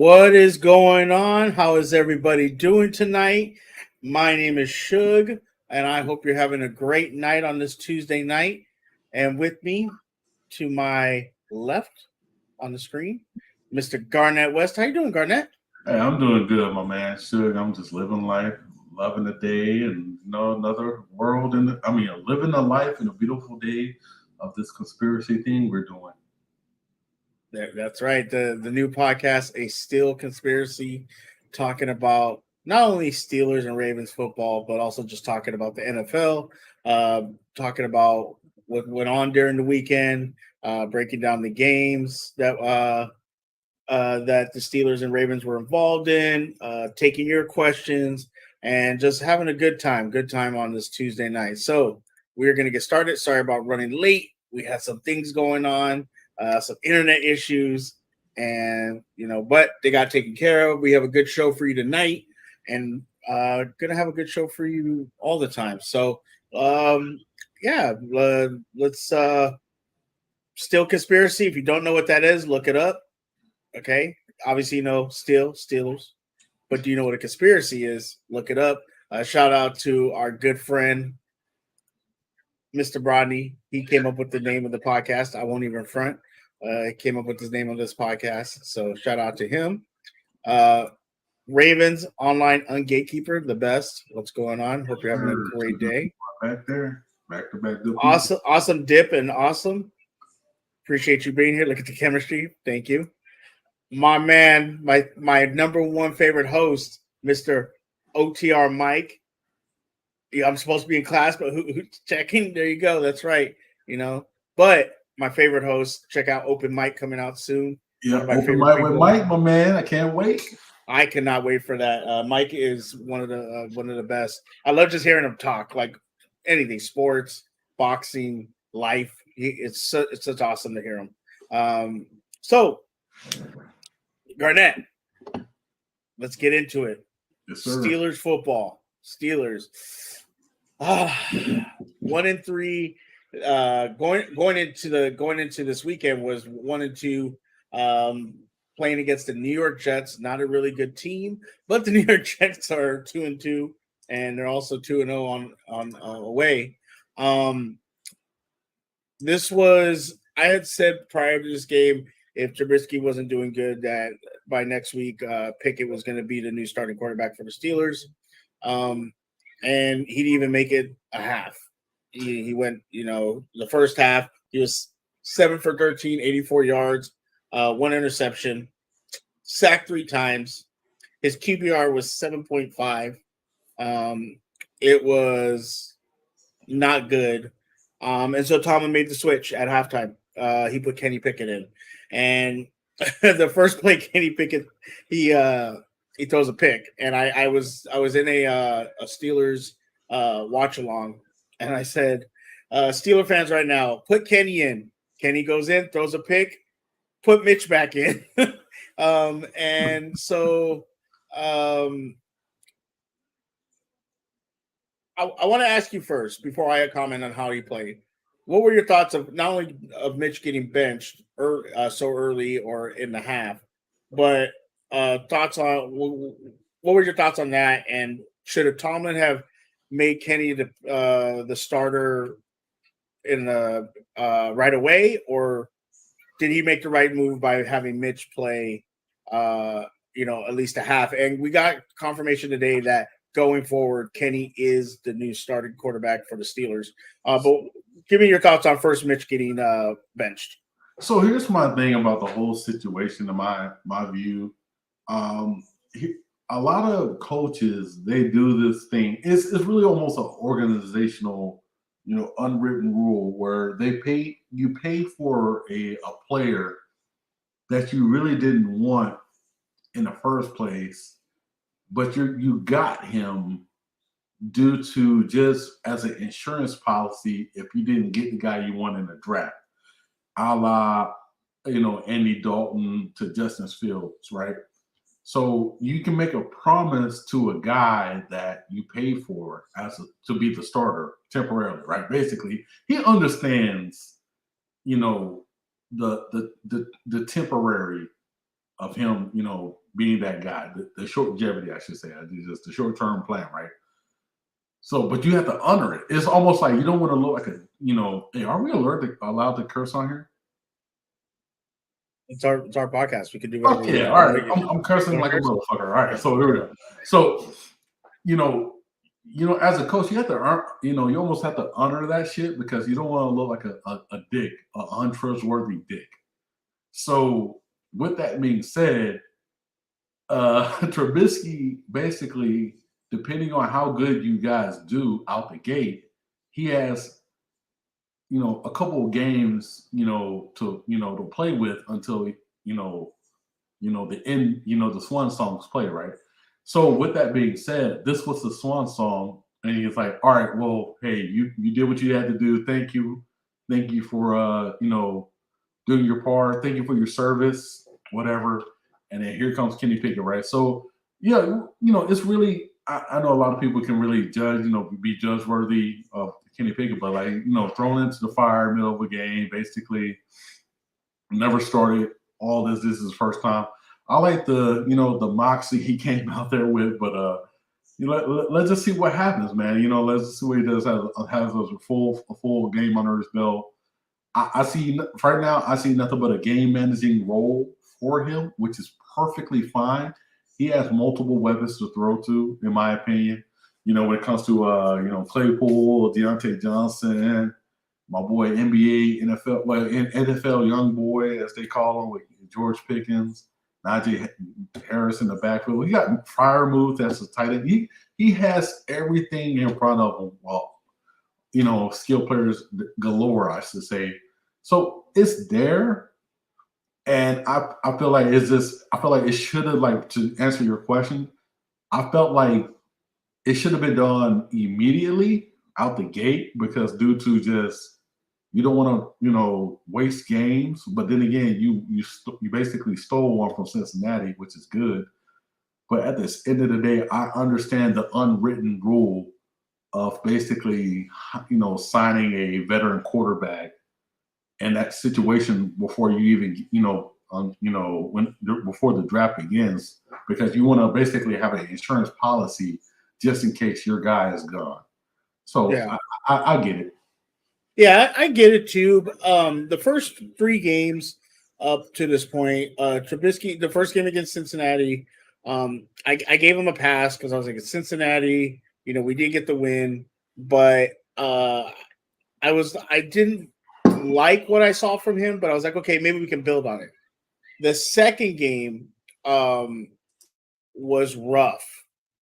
What is going on? How is everybody doing tonight? My name is Suge, and I hope you're having a great night on this Tuesday night. And with me, to my left on the screen, Mr. Garnet West. How you doing, Garnet? Hey, I'm doing good, my man. Suge, I'm just living life, loving the day, and another world. Living a life in a beautiful day of this conspiracy thing we're doing. That's right. The new podcast, A Steel Conspiracy, talking about not only Steelers and Ravens football, but also just talking about the NFL, talking about what went on during the weekend, breaking down the games that the Steelers and Ravens were involved in, taking your questions, and just having a good time. Good time on this Tuesday night. So we're going to get started. Sorry about running late. We had some things going on, some internet issues, and but they got taken care of. We have a good show for you tonight, and gonna have a good show for you all the time. So yeah, let's Still Conspiracy. If you don't know what that is, look it up. Okay. Obviously, Steelers. But do you know what a conspiracy is? Look it up. Shout out to our good friend, Mr. Brodney. He came up with the name of the podcast. I won't even front. He came up with the name of this podcast. So shout out to him. Ravens Online Ungatekeeper, the best. What's going on? Hope you're having a great day. Back there, back to back. Awesome dip and awesome. Appreciate you being here. Look at the chemistry. Thank you. My man, my number one favorite host, Mr. OTR Mike. Yeah, I'm supposed to be in class, but who's checking? There you go. That's right. But my favorite host, check out Open Mic coming out soon. Yeah, Open Mic with Mike, my man. I can't wait. I cannot wait for that. Mike is one of the best. I love just hearing him talk, like anything, sports, boxing, life. It's such awesome to hear him. So Garnet, let's get into it. Yes, sir. Steelers football. Steelers. 1-3. Going into this weekend was 1-2. Playing against the New York Jets. Not a really good team, but the New York Jets are 2-2, and they're also 2-0 on away. This was, I had said prior to this game, if Trubisky wasn't doing good, that by next week, Pickett was going to be the new starting quarterback for the Steelers. And he didn't even make it a half. He went, the first half, he was 7 for 13, 84 yards, 1 interception, sacked 3 times. His QBR was 7.5. It was not good. And so Tomlin made the switch at halftime. He put Kenny Pickett in. And the first play, Kenny Pickett, he throws a pick, and I was in a Steelers watch along, and I said, Steeler fans right now, put Kenny in. Kenny goes in, throws a pick, put Mitch back in, and so I want to ask you first before I comment on how he played. What were your thoughts of not only of Mitch getting benched so early or in the half, but thoughts on what were your thoughts on that? And should a Tomlin have made Kenny the starter in the right away, or did he make the right move by having Mitch play at least a half? And we got confirmation today that going forward, Kenny is the new starting quarterback for the Steelers. But give me your thoughts on first Mitch getting benched. So here's my thing about the whole situation, in my view. A lot of coaches, they do this thing. It's really almost an organizational, unwritten rule where you pay for a player that you really didn't want in the first place, but you got him due to just as an insurance policy if you didn't get the guy you want in the draft, a la, Andy Dalton to Justin Fields, right? So you can make a promise to a guy that you pay for to be the starter temporarily, right? Basically, he understands, the temporary of him, being that guy, the short-longevity, I should say, just the short-term plan, right? So, but you have to honor it. It's almost like you don't want to look like hey, are we allowed to curse on here? It's our podcast. We can do whatever. Okay, all right. I'm cursing like a motherfucker. All right, so here we go. So, you know, as a coach, you have to earn. You almost have to honor that shit because you don't want to look like a dick, an untrustworthy dick. So, with that being said, Trubisky basically, depending on how good you guys do out the gate, he has a couple of games, to play with until the end, the swan songs play, right? So with that being said, this was the swan song, and he's like, all right, well, hey, you did what you had to do. Thank you for doing your part. Thank you for your service, whatever. And then here comes Kenny Pickett, right? So yeah, it's really I know a lot of people can really judge, be judge worthy of Kenny Pickett, but like, thrown into the fire middle of a game, basically never started all this. This is his first time. I like the moxie he came out there with, but let's just see what happens, man. Let's just see what he does. Has a full game under his belt. I see right now. I see nothing but a game managing role for him, which is perfectly fine. He has multiple weapons to throw to, in my opinion. When it comes to Claypool, Deontay Johnson, my boy NBA, NFL, NFL young boy as they call him, with George Pickens, Najee Harris in the backfield. He got prior moves as a tight end. He has everything in front of him. Well, skill players galore, I should say. So it's there. And I feel like it should have, like, to answer your question, I felt like it should have been done immediately out the gate, because due to just, you don't want to, waste games. But then again, you basically stole one from Cincinnati, which is good. But at the end of the day, I understand the unwritten rule of basically, signing a veteran quarterback in that situation before you even, before the draft begins, because you want to basically have an insurance policy just in case your guy is gone. So yeah. I get it. Yeah, I get it too. The first 3 games up to this point, Trubisky, the first game against Cincinnati, I gave him a pass because I was like, it's Cincinnati. We did get the win, but I didn't like what I saw from him, but I was like, okay, maybe we can build on it. The second game was rough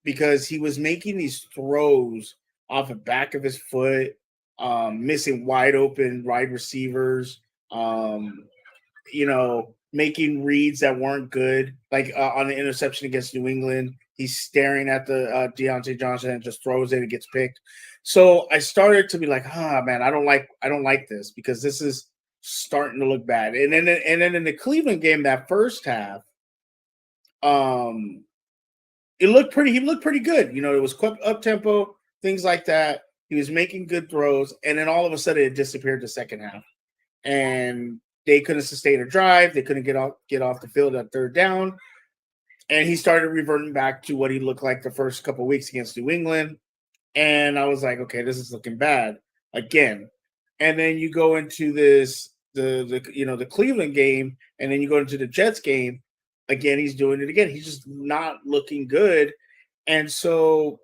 because he was making these throws off the back of his foot, missing wide open wide receivers, making reads that weren't good, like on the interception against New England. He's staring at the Deontay Johnson and just throws it and gets picked. So I started to be like, man, I don't like this, because this is starting to look bad. And then in the Cleveland game, that first half, he looked pretty good. It was up tempo, things like that. He was making good throws, and then all of a sudden it disappeared the second half. And they couldn't sustain a drive. They couldn't get off the field at third down. And he started reverting back to what he looked like the first couple of weeks against New England. And I was like, okay, this is looking bad again. And then you go into the Cleveland game, and then you go into the Jets game. Again, he's doing it again. He's just not looking good. And so,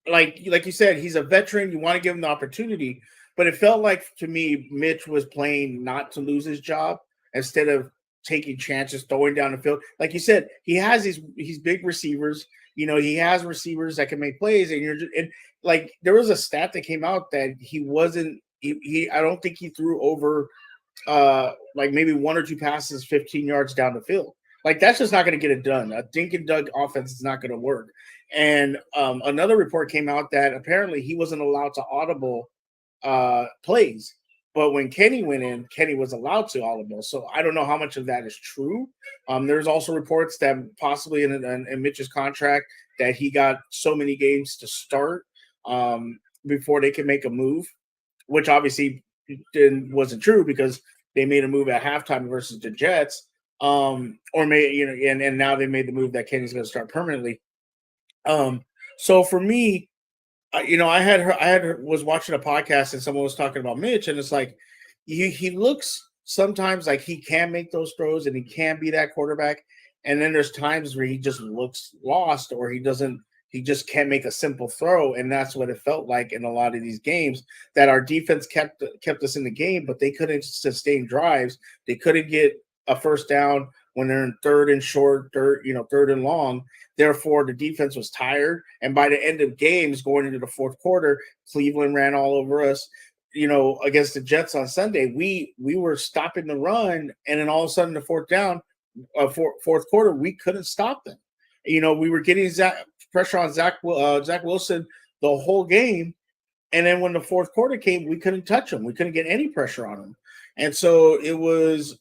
like you said, he's a veteran. You want to give him the opportunity. But it felt like, to me, Mitch was playing not to lose his job instead of taking chances, throwing down the field. Like you said, he has these big receivers. He has receivers that can make plays, and like, there was a stat that came out that he wasn't. I don't think he threw over like maybe 1 or 2 passes 15 yards down the field. Like, that's just not going to get it done. A dink and dunk offense is not going to work. And another report came out that apparently he wasn't allowed to audible plays, but when Kenny went in, Kenny was allowed to audible. So I don't know how much of that is true. There's also reports that possibly in Mitch's contract that he got so many games to start before they can make a move, which obviously wasn't true, because they made a move at halftime versus the Jets. or and now they made the move that Kenny's going to start permanently. So for me, was watching a podcast and someone was talking about Mitch, and it's like he looks sometimes like he can make those throws and he can be that quarterback, and then there's times where he just looks lost or he just can't make a simple throw, and that's what it felt like in a lot of these games that our defense kept us in the game, but they couldn't sustain drives. They couldn't get a first down when they're in third and short, third and long. Therefore, the defense was tired. And by the end of games, going into the fourth quarter, Cleveland ran all over us. Against the Jets on Sunday, we were stopping the run, and then all of a sudden, the fourth quarter, we couldn't stop them. We were getting pressure on Zach Wilson the whole game, and then when the fourth quarter came, we couldn't touch him. We couldn't get any pressure on him, and so it was.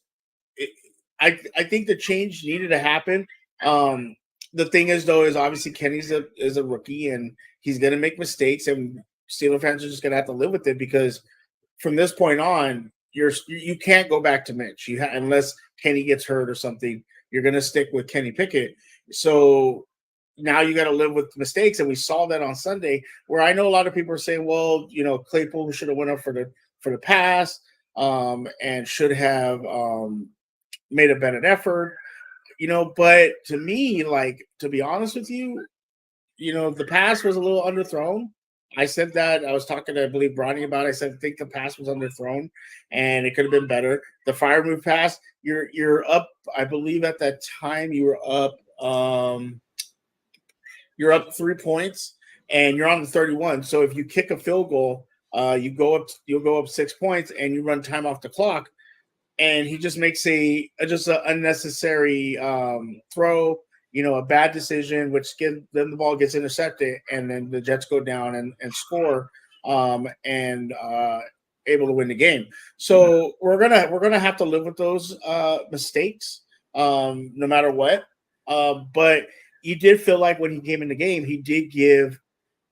I think the change needed to happen. The thing is, though, is obviously Kenny's is a rookie and he's going to make mistakes, and Steelers fans are just going to have to live with it because from this point on, you can't go back to Mitch. Unless Kenny gets hurt or something, you're going to stick with Kenny Pickett. So now you got to live with mistakes, and we saw that on Sunday. Where I know a lot of people are saying, "Well, Claypool should have went up for the pass, and should have made a better effort." But to me, to be honest with you, the pass was a little underthrown. I said that. I was talking to, I believe, Bronny about it. I said, I think the pass was underthrown and it could have been better. The fire move pass, you're up, I believe at that time you were up, you're up 3 points and you're on the 31. So if you kick a field goal, you'll go up 6 points and you run time off the clock. And he just makes an unnecessary throw, a bad decision, which then the ball gets intercepted, and then the Jets go down and score, and able to win the game. So we're gonna have to live with those mistakes, no matter what. But you did feel like when he came in the game, he did give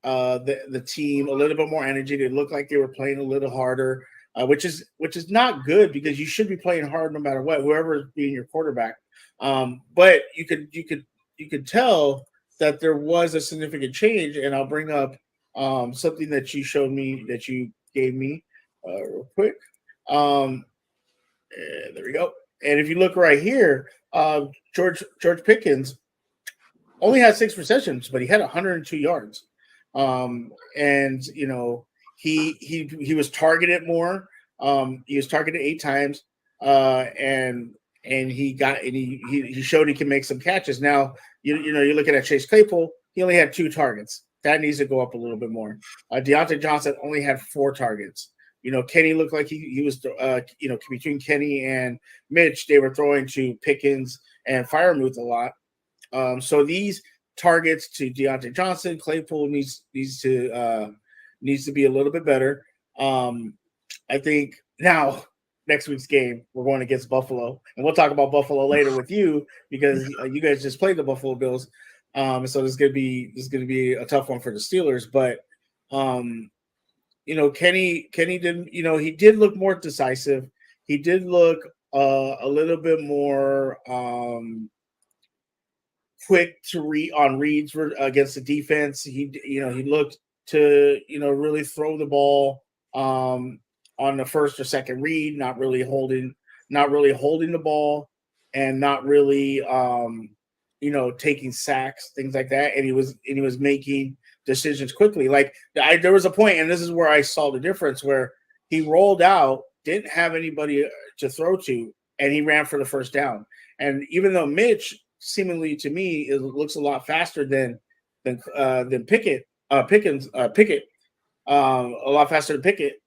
the team a little bit more energy. They looked like they were playing a little harder. Which is not good because you should be playing hard no matter what, whoever's being your quarterback. But you could tell that there was a significant change, and I'll bring up something that you showed me, that you gave me real quick. There we go. And if you look right here, George Pickens only had 6 receptions, but he had 102 yards. And he was targeted more. He was targeted 8 times, and he showed he can make some catches. Now you're looking at Chase Claypool. He only had 2 targets. That needs to go up a little bit more. Deontay Johnson only had 4 targets. Kenny looked like he was between Kenny and Mitch, they were throwing to Pickens and Freiermuth a lot. So these targets to Deontay Johnson, Claypool needs to be a little bit better. I think now next week's game we're going against Buffalo, and we'll talk about Buffalo later with you because you guys just played the Buffalo Bills. So this is gonna be a tough one for the Steelers. But Kenny didn't. He did look more decisive. He did look a little bit more quick to read on reads against the defense. He looked to really throw the ball on the first or second read, not really holding the ball, and not really taking sacks, things like that. And he was making decisions quickly. There was a point, and this is where I saw the difference, where he rolled out, didn't have anybody to throw to, and he ran for the first down. And even though Mitch, seemingly to me, it looks a lot faster than Pickett, a lot faster than Pickett.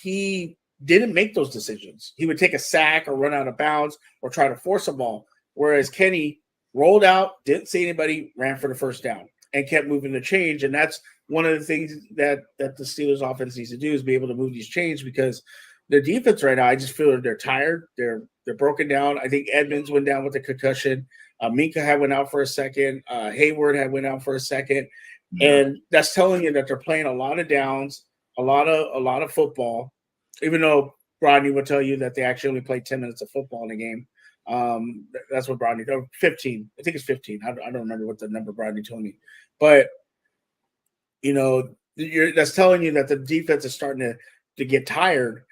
He didn't make those decisions. He would take a sack or run out of bounds or try to force a ball. Whereas Kenny rolled out, didn't see anybody, ran for the first down, and kept moving the change. And that's one of the things that the Steelers offense needs to do, is be able to move these chains, because their defense right now, I just feel they're tired. They're broken down. I think Edmonds went down with a concussion. Minka had went out for a second. Hayward had went out for a second. And that's telling you that they're playing a lot of downs, a lot of football, even though Rodney would tell you that they actually only played 10 minutes of football in the game. That's what Brodney. 15. I think it's 15. I don't remember what the number Brodney told me, but that's telling you that the defense is starting to get tired.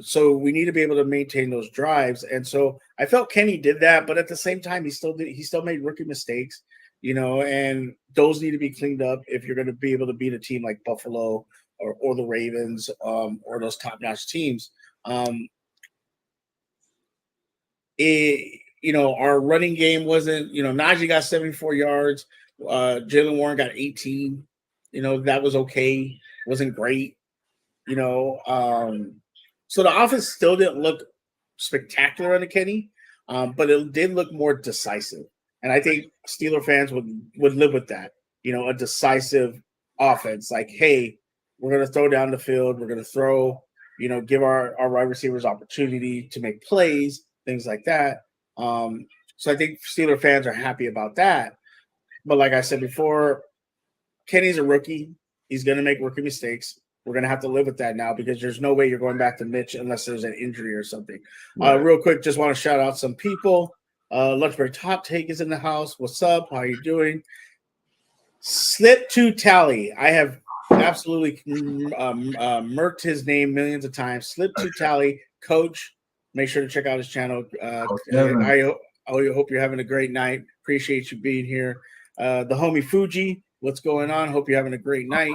So we need to be able to maintain those drives. And so I felt Kenny did that, but at the same time, he still made rookie mistakes, and those need to be cleaned up if you're going to be able to beat a team like Buffalo or the Ravens, or those top-notch teams. Our running game wasn't, Najee got 74 yards. Jalen Warren got 18. That was okay. Wasn't great. So the offense still didn't look spectacular under Kenny, but it did look more decisive. And I think Steeler fans would live with that, a decisive offense. Like, hey, we're going to throw down the field. We're going to throw, give our wide receivers opportunity to make plays, things like that. So I think Steeler fans are happy about that. But like I said before, Kenny's a rookie. He's going to make rookie mistakes. We're going to have to live with that now because there's no way you're going back to Mitch unless there's an injury or something. Right. Real quick, just want to shout out some people. Lunchberry Top Take is in the house. What's up? How are you doing? Slip to Tally. I have absolutely murked his name millions of times. Slip to Tally. Coach, make sure to check out his channel. I hope you're having a great night. Appreciate you being here. The homie Fuji, what's going on? Hope you're having a great night.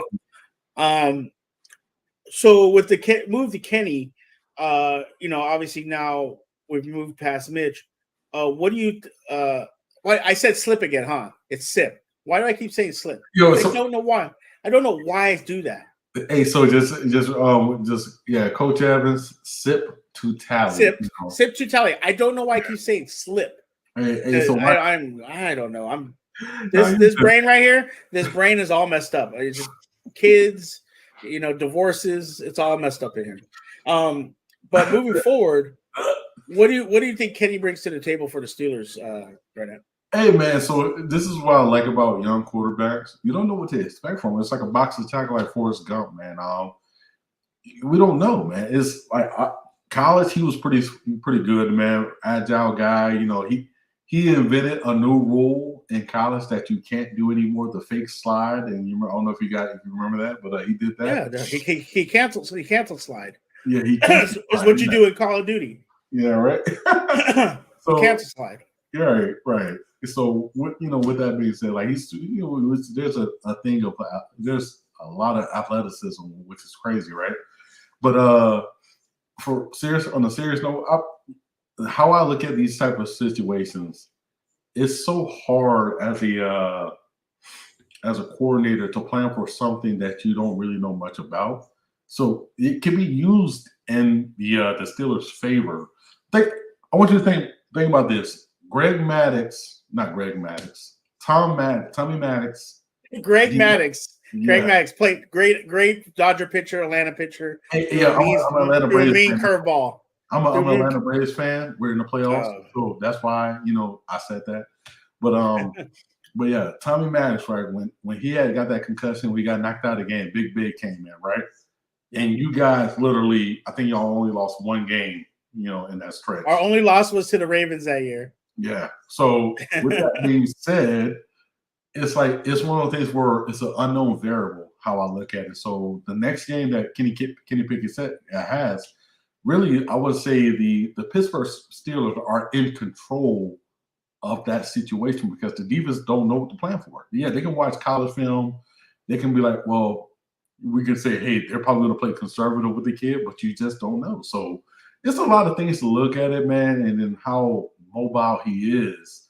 So with the move to Kenny, obviously now we've moved past Mitch. What do you? Why I said slip again, huh? It's sip. Why do I keep saying slip? I don't know why. I don't know why I do that. Hey, so just Coach Evans, sip to tally. Sip to tally. I don't know why I keep saying slip. Hey, so I don't know. This brain right here. This brain is all messed up. It's just kids. Divorces, it's all messed up in here. But moving forward, what do you think Kenny brings to the table for the Steelers right now? Hey man, so this is what I like about young quarterbacks. You don't know what to expect from them. It's like a box attack like Forrest Gump, man. We don't know, man. It's like college, he was pretty good, man. Agile guy. He invented a new rule in college that you can't do anymore, the fake slide. And I don't know if you remember that, but he did that. Yeah, he canceled slide. Yeah, he canceled. It's what you do in Call of Duty. Yeah, right. So cancel slide. Yeah, right. So with that being said, like there's a thing of there's a lot of athleticism, which is crazy, right? But on a serious note, how I look at these type of situations, it's so hard as a coordinator to plan for something that you don't really know much about. So it can be used in the Steelers' favor. I want you to think about this. Tommy Maddox. Greg Maddox. Greg Maddox played great Dodger pitcher, Atlanta pitcher. I'm an Atlanta Braves fan. Curveball. I'm an Atlanta Braves fan. We're in the playoffs, so that's why I said that. But but yeah, Tommy Maddox, right? When he got that concussion, we got knocked out again. Big came in, right? And you guys literally, I think y'all only lost one game, in that stretch. Our only loss was to the Ravens that year. Yeah. So with that being said, it's like it's one of those things where it's an unknown variable how I look at it. So the next game that Kenny Pickett has, really, I would say the Pittsburgh Steelers are in control of that situation because the defense don't know what to plan for. Yeah, they can watch college film. They can be like, well, we can say, hey, they're probably going to play conservative with the kid, but you just don't know. So it's a lot of things to look at it, man, and then how mobile he is.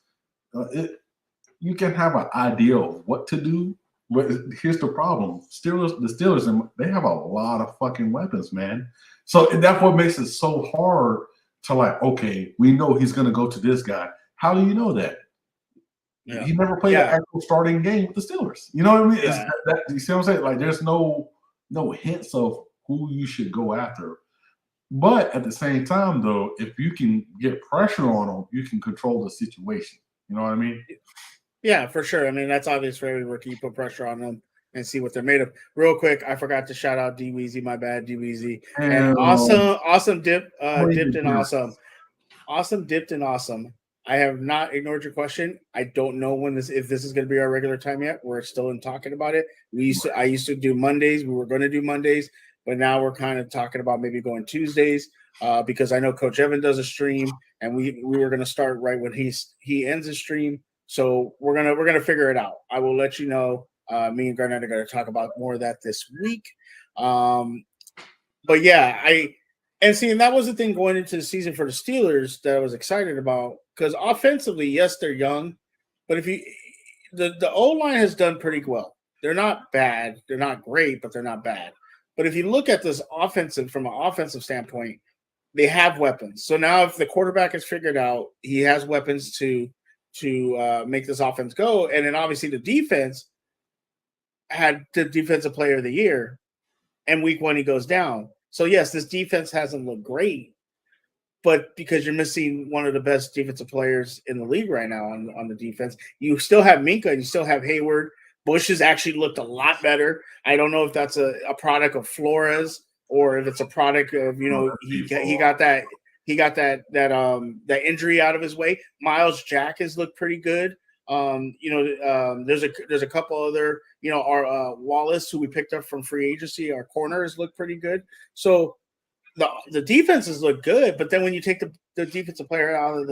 You can have an idea of what to do, but here's the problem. The Steelers, they have a lot of fucking weapons, man. So that's what makes it so hard to like, okay, we know he's going to go to this guy. How do you know that? Yeah. He never played an actual starting game with the Steelers. You know what I mean? Yeah. You see what I'm saying? Like, there's no hints of who you should go after. But at the same time, though, if you can get pressure on them, you can control the situation. You know what I mean? Yeah, for sure. I mean, that's obvious for every rookie. You put pressure on them and see what they're made of. Real quick, I forgot to shout out D Weezy. My bad, D Weezy. And awesome dipped in awesome. Awesome dipped in awesome. I have not ignored your question. I don't know if this is going to be our regular time yet. We're still in talking about it. I used to do Mondays. We were going to do Mondays, but now we're kind of talking about maybe going Tuesdays because I know Coach Evan does a stream, and we were going to start right when he ends his stream. So we're gonna figure it out. I will let you know. Me and Garnet are going to talk about more of that this week. But yeah, and that was the thing going into the season for the Steelers that I was excited about because offensively, yes, they're young, but the O line has done pretty well. They're not bad, they're not great, but they're not bad. But if you look at this from an offensive standpoint, they have weapons. So now, if the quarterback is figured out, he has weapons to make this offense go, and then obviously the defense had the defensive player of the year, and week 1 he goes down. So yes, this defense hasn't looked great, but because you're missing one of the best defensive players in the league right now on the defense, you still have Minka and you still have Hayward. Bush has actually looked a lot better. I don't know if that's a product of Flores or if it's a product of he got that injury out of his way. Miles Jack has looked pretty good. There's a couple other, our Wallace, who we picked up from free agency, our corners look pretty good. So the defenses look good, but then when you take the defensive player out of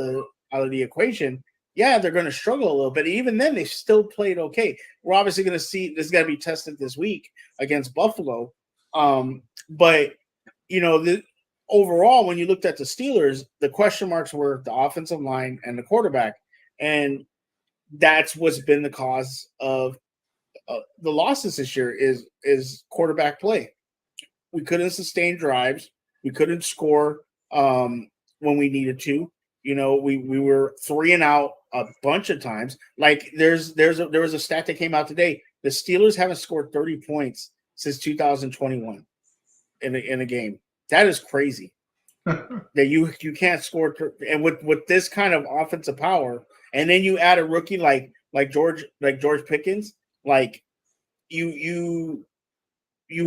the equation, yeah, they're going to struggle a little bit. Even then, they still played okay. We're obviously going to see this got to be tested this week against Buffalo. But overall, when you looked at the Steelers, the question marks were the offensive line and the quarterback, and that's what's been the cause of the losses this year is quarterback play. We couldn't sustain drives. We couldn't score when we needed to. We were 3 and out a bunch of times. Like there was a stat that came out today. The Steelers haven't scored 30 points since 2021 in a game. That is crazy. That you can't score, and with this kind of offensive power, and then you add a rookie like George Pickens, like you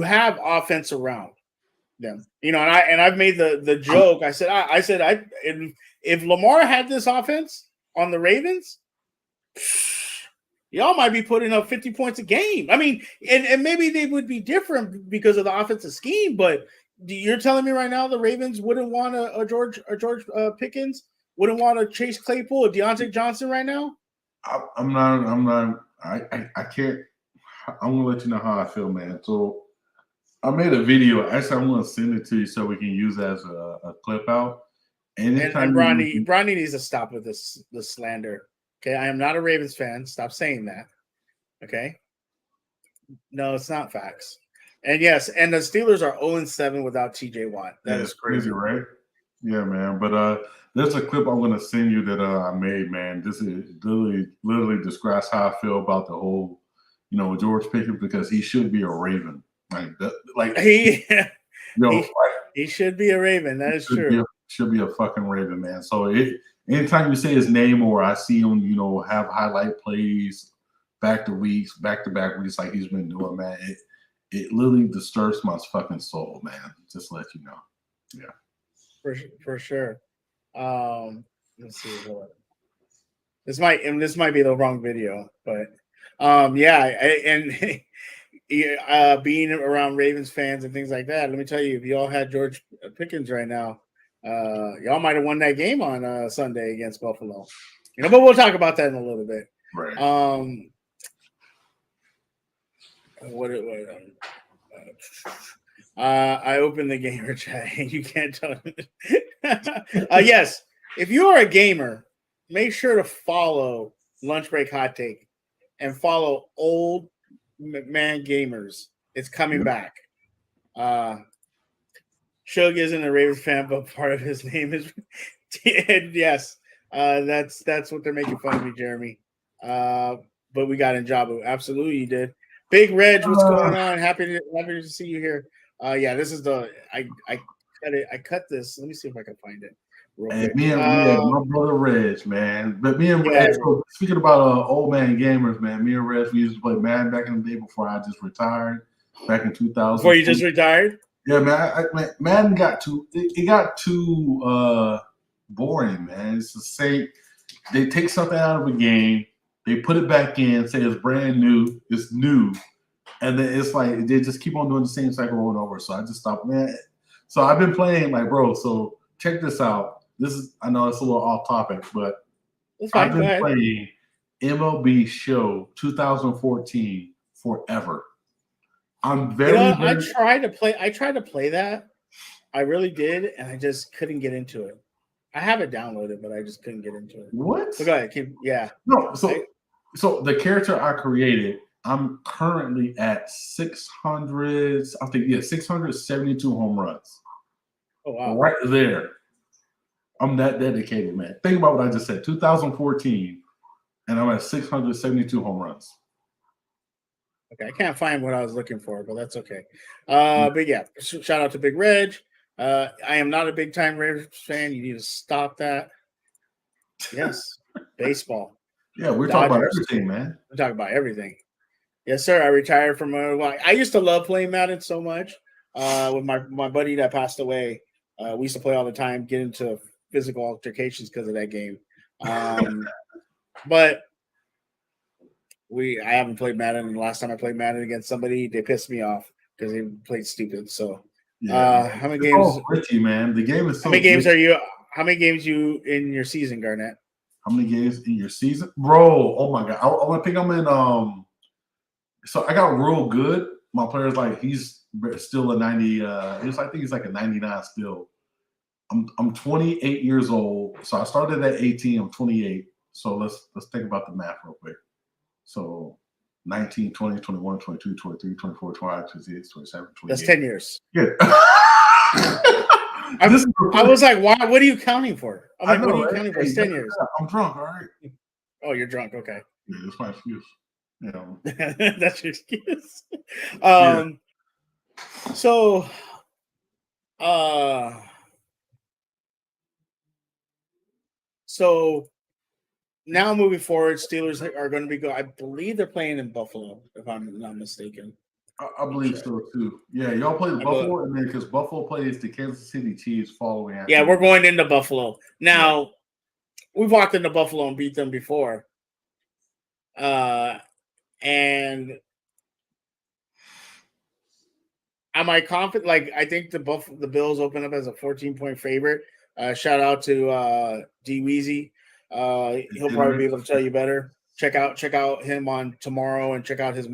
have offense around them, and I've made the joke. I said if Lamar had this offense on the Ravens, y'all might be putting up 50 points a game. I mean, and maybe they would be different because of the offensive scheme, but you're telling me right now the Ravens wouldn't want a George Pickens, wouldn't want a Chase Claypool, a Deontay Johnson right now? I'm not. I can't. I'm gonna let you know how I feel, man. So I made a video. Actually, I'm gonna send it to you so we can use it as a clip out. And Bronny needs to stop with this slander. Okay, I am not a Ravens fan. Stop saying that. Okay. No, it's not facts. And yes, and the Steelers are 0-7 without TJ Watt. That is crazy, right? Yeah, man. But there's a clip I'm gonna send you that I made, man. This is literally describes how I feel about the whole, George Pickens, because he should be a Raven. He should be a Raven. That is true. Should be a fucking Raven, man. So anytime you say his name or I see him, have highlight plays back to back weeks like he's been doing, man, it literally disturbs my fucking soul, man. Just to let you know. Yeah. For sure. Let's see. This might be the wrong video, but being around Ravens fans and things like that, let me tell you, if y'all had George Pickens right now, y'all might have won that game on Sunday against Buffalo. But we'll talk about that in a little bit. Right. I opened the gamer chat and you can't tell me. Yes, if you are a gamer, make sure to follow Lunch Break Hot Take and follow Old Man Gamers. It's coming back. Suge isn't a Ravens fan, but part of his name is yes. That's what they're making fun of me, Jeremy. But we got Njabu. Absolutely, you did. Big Reg, what's going on? Happy to see you here. This is I cut this. Let me see if I can find it. And my brother Reg, man. But me and Reg, speaking about old man gamers, man, me and Reg, we used to play Madden back in the day before I just retired back in 2000. Before you just retired? Yeah, man. Madden got too boring, man. It's the same. They take something out of a game, they put it back in, say it's brand new, it's new, and then it's like they just keep on doing the same cycle over and over. So I just stopped, man. So I've been playing like, bro. So check this out. This is, I know it's a little off topic, but It's fine. I've been playing MLB Show 2014 forever. I'm very, I tried to play that. I really did, and I just couldn't get into it. I have it downloaded, but I just couldn't get into it. What? So go ahead, No, so the character I created, I'm currently at 600. I think 672 home runs. Oh wow! Right there. I'm that dedicated, man. Think about what I just said. 2014, and I'm at 672 home runs. Okay, I can't find what I was looking for, but that's okay. But yeah, shout out to Big Reg. I am not a big time Raiders fan. You need to stop that. Yes, baseball. Yeah, we're talking about everything, man. We're talking about everything. Yes, sir. I retired from. I used to love playing Madden so much. With my buddy that passed away, we used to play all the time. Get into physical altercations because of that game. But I haven't played Madden. And the last time I played Madden against somebody, they pissed me off because they played stupid. So, how many games? Oh, Richie, man, the game is so. How many games are you? How many games you in your season, Garnet? How many games in your season, bro? Oh my god, I think I'm in. So I got real good. My player's like he's still a 90. I think he's like a 99 still. I'm 28 years old. So I started at 18. I'm 28. So let's think about the math real quick. So 19, 20, 21, 22, 23, 24, 25, 26, 27, 28. That's 10 years. Yeah. I was like, why? What are you counting for? I'm like, what are you counting for? It's 10 years. I'm drunk, all right. Oh, you're drunk. Okay. Yeah, that's my excuse. That's your excuse. So, so now moving forward, Steelers are going to be I believe they're playing in Buffalo, if I'm not mistaken. I believe so too. Yeah, y'all play Buffalo, and then because Buffalo plays the Kansas City Chiefs following after. Yeah, we're going into Buffalo now. We've walked into Buffalo and beat them before. And am I confident? Like, I think the Bills open up as a 14-point favorite. Shout out to D Weezy. He'll probably be able to tell you better. Check out him on tomorrow and check out his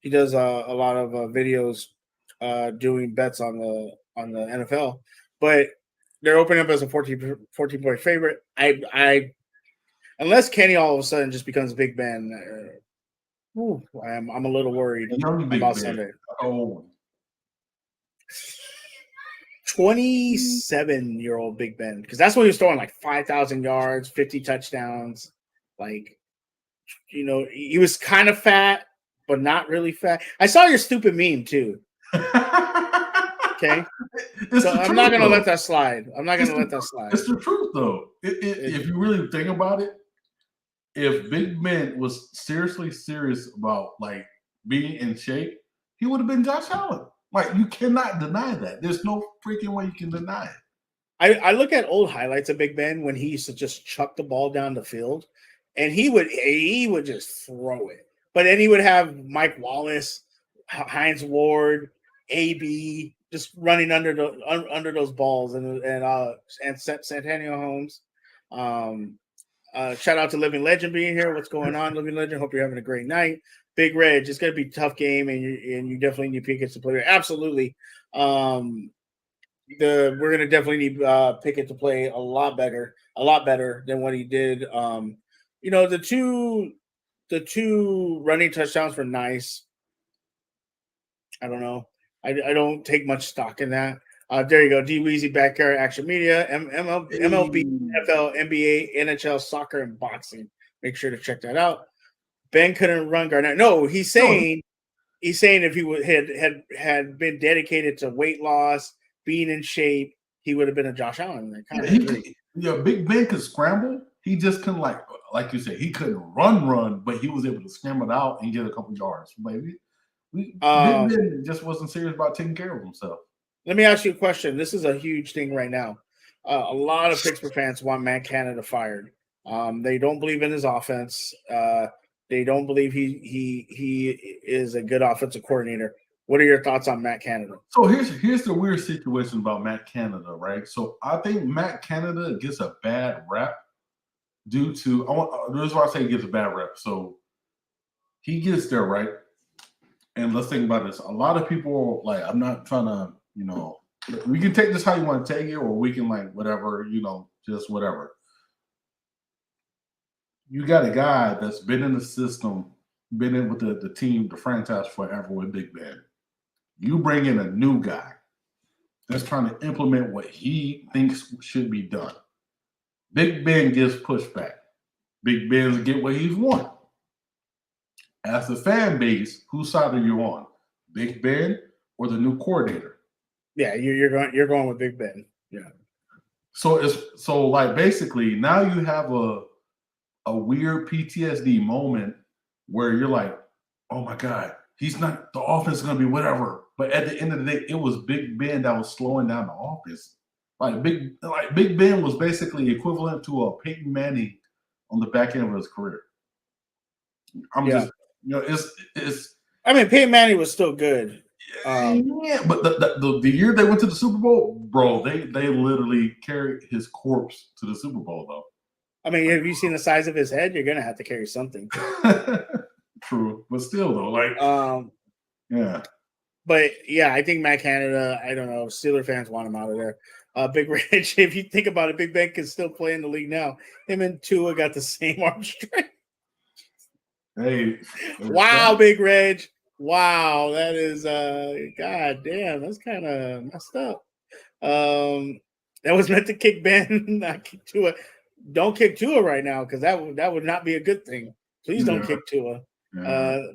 he does a lot of videos doing bets on the NFL. But they're opening up as a 14-point favorite. I unless Kenny all of a sudden just becomes Big Ben, I'm a little worried about Sunday. Oh, 27-year-old Big Ben, because that's when he was throwing like 5,000 yards, 50 touchdowns. Like, he was kind of fat, but not really fat. I saw your stupid meme too. Okay. So I'm not going to let that slide. It's the truth, though. If you really think about it, if Big Ben was seriously serious about like being in shape, he would have been Josh Allen. Like, you cannot deny that. There's no freaking way you can deny it. I look at old highlights of Big Ben when he used to just chuck the ball down the field, and he would just throw it. But then he would have Mike Wallace, Hines Ward, AB just running under those balls, and Santonio Holmes. Shout out to Living Legend being here. What's going on, Living Legend? Hope you're having a great night. Big Reg, it's going to be a tough game, and you definitely need Pickett to play. Absolutely. We're going to definitely need Pickett to play a lot better than what he did. The two running touchdowns were nice. I don't know. I don't take much stock in that. There you go. D Weezy, Backyard Action Media, MLB, NFL, NBA, NHL, soccer, and boxing. Make sure to check that out. Ben couldn't run Garnett. No, he's saying if he had been dedicated to weight loss, being in shape, he would have been a Josh Allen. Big Ben could scramble. He just couldn't, like you said, he couldn't run, but he was able to scramble out and get a couple yards. Maybe Big Ben just wasn't serious about taking care of himself. Let me ask you a question. This is a huge thing right now. A lot of Pittsburgh fans want Matt Canada fired. They don't believe in his offense. They don't believe he is a good offensive coordinator. What are your thoughts on Matt Canada? So here's the weird situation about Matt Canada, right? So I think Matt Canada gets a bad rep due to this is why I say he gets a bad rep. So he gets there, right? And let's think about this. A lot of people like, I'm not trying to, we can take this how you want to take it, or we can like whatever, just whatever. You got a guy that's been in the system, been in with the team, the franchise forever with Big Ben. You bring in a new guy that's trying to implement what he thinks should be done. Big Ben gets pushback. Big Ben's get what he's want. As a fan base, whose side are you on? Big Ben or the new coordinator? Yeah, you're going with Big Ben. Yeah. So like basically now you have a weird PTSD moment where you're like, oh my God, the offense is gonna be whatever. But at the end of the day, it was Big Ben that was slowing down the offense. Big Ben was basically equivalent to a Peyton Manning on the back end of his career. It's. I mean, Peyton Manning was still good. Yeah, but the year they went to the Super Bowl, bro, they literally carried his corpse to the Super Bowl, though. I mean, have you seen the size of his head? You're gonna have to carry something. True, but still, though, yeah. But yeah, I think Matt Canada. I don't know. Steeler fans want him out of there. Big Reg, if you think about it, Big Ben can still play in the league now. Him and Tua got the same arm strength. Hey, wow, Big Reg. Wow, that is god damn, that's kind of messed up. That was meant to kick Ben, not kick Tua. Don't kick Tua right now, because that would not be a good thing. Please don't kick Tua.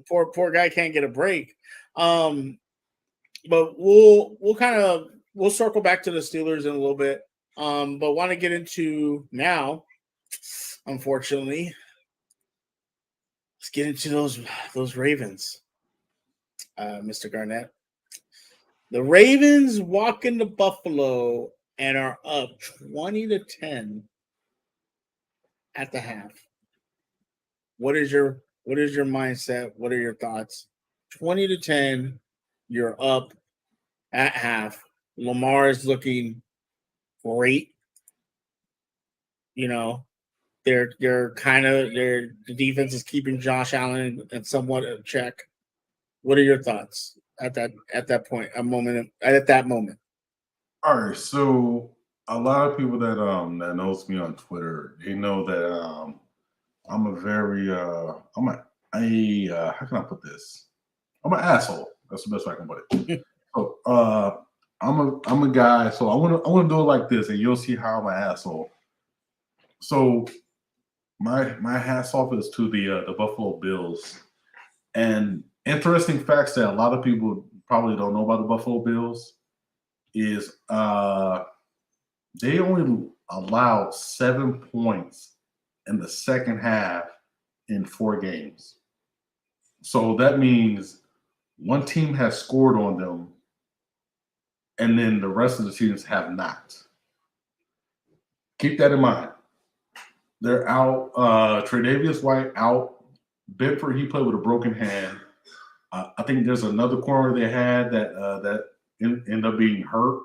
Poor guy can't get a break. But we'll circle back to the Steelers in a little bit. But want to get into now, unfortunately. Let's get into those Ravens, Mr. Garnett. The Ravens walk into Buffalo and are up 20-10 at the half. What is your mindset? What are your thoughts? 20-10, you're up at half. Lamar is looking great. The defense is keeping Josh Allen in somewhat of check. What are your thoughts at that point? At that moment. All right, so a lot of people that knows me on Twitter, they know that I'm a very how can I put this? I'm an asshole. That's the best way I can put it. So I'm a guy. So I want to do it like this, and you'll see how I'm an asshole. So my hats off is to the Buffalo Bills, and interesting facts that a lot of people probably don't know about the Buffalo Bills is they only allowed 7 points in the second half in 4 games. So that means one team has scored on them, and then the rest of the teams have not. Keep that in mind. They're out. Tre'Davious White out. Bedford, he played with a broken hand. I think there's another corner they had that ended up being hurt.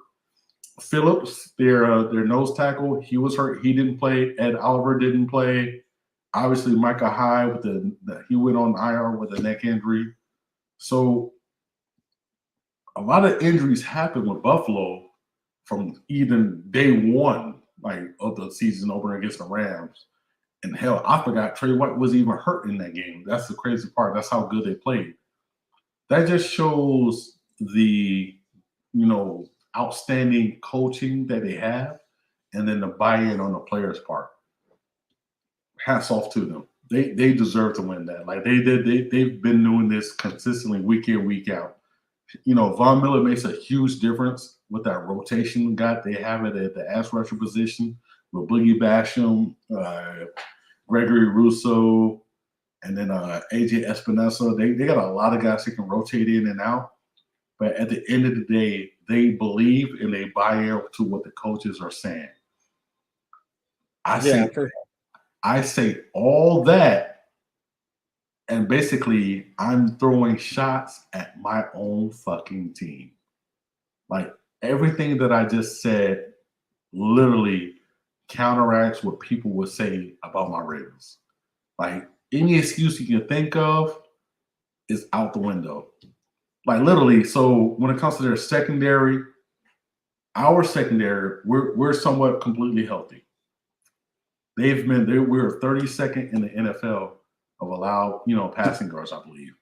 Phillips, their nose tackle, he was hurt. He didn't play. Ed Oliver didn't play. Obviously, Micah Hyde he went on IR with a neck injury. So a lot of injuries happened with Buffalo from even day one, like of the season opener against the Rams. And hell, I forgot Trey White was even hurt in that game. That's the crazy part. That's how good they played. That just shows the, outstanding coaching that they have, and then the buy-in on the players' part. Hats off to them. They deserve to win that. Like they've been doing this consistently week in, week out. Von Miller makes a huge difference with that rotation guy. They have it at the edge rusher position with Boogie Basham, Gregory Rousseau, and then AJ Espinosa. They got a lot of guys that can rotate in and out. But at the end of the day, they believe and they buy into what the coaches are saying. I say all that, and basically I'm throwing shots at my own fucking team. Like everything that I just said literally counteracts what people would say about my Ravens. Like any excuse you can think of is out the window. Like literally, so when it comes to their secondary, our secondary, we're somewhat completely healthy. We're 32nd in the NFL of allowed, passing yards, I believe.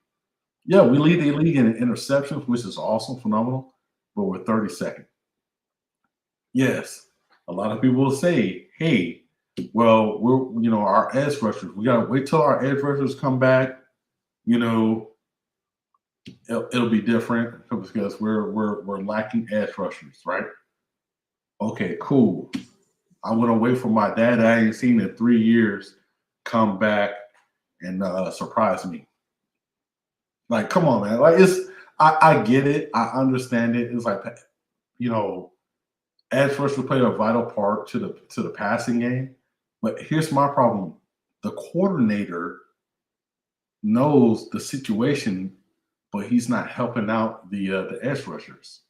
Yeah, we lead the league in interceptions, which is awesome, phenomenal, but we're 32nd. Yes, a lot of people will say, hey, well, we're our edge rushers. We gotta wait till our edge rushers come back. It'll be different because we're lacking edge rushers, right? Okay, cool. I'm gonna wait for my dad I ain't seen in 3 years come back and surprise me. Like, come on, man. Like, I get it. I understand it. It's like, edge rushers play a vital part to the passing game. But here's my problem: the coordinator knows the situation, but he's not helping out the edge rushers.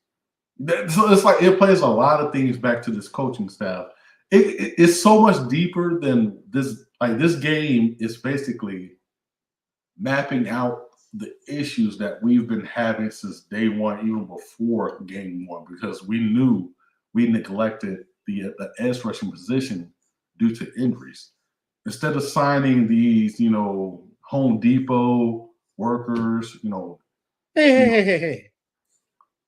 So it's like it plays a lot of things back to this coaching staff. It's so much deeper than this. Like this game is basically mapping out the issues that we've been having since day one, even before game one, because we knew we neglected the edge rushing position due to injuries. Instead of signing these, Home Depot workers, Hey.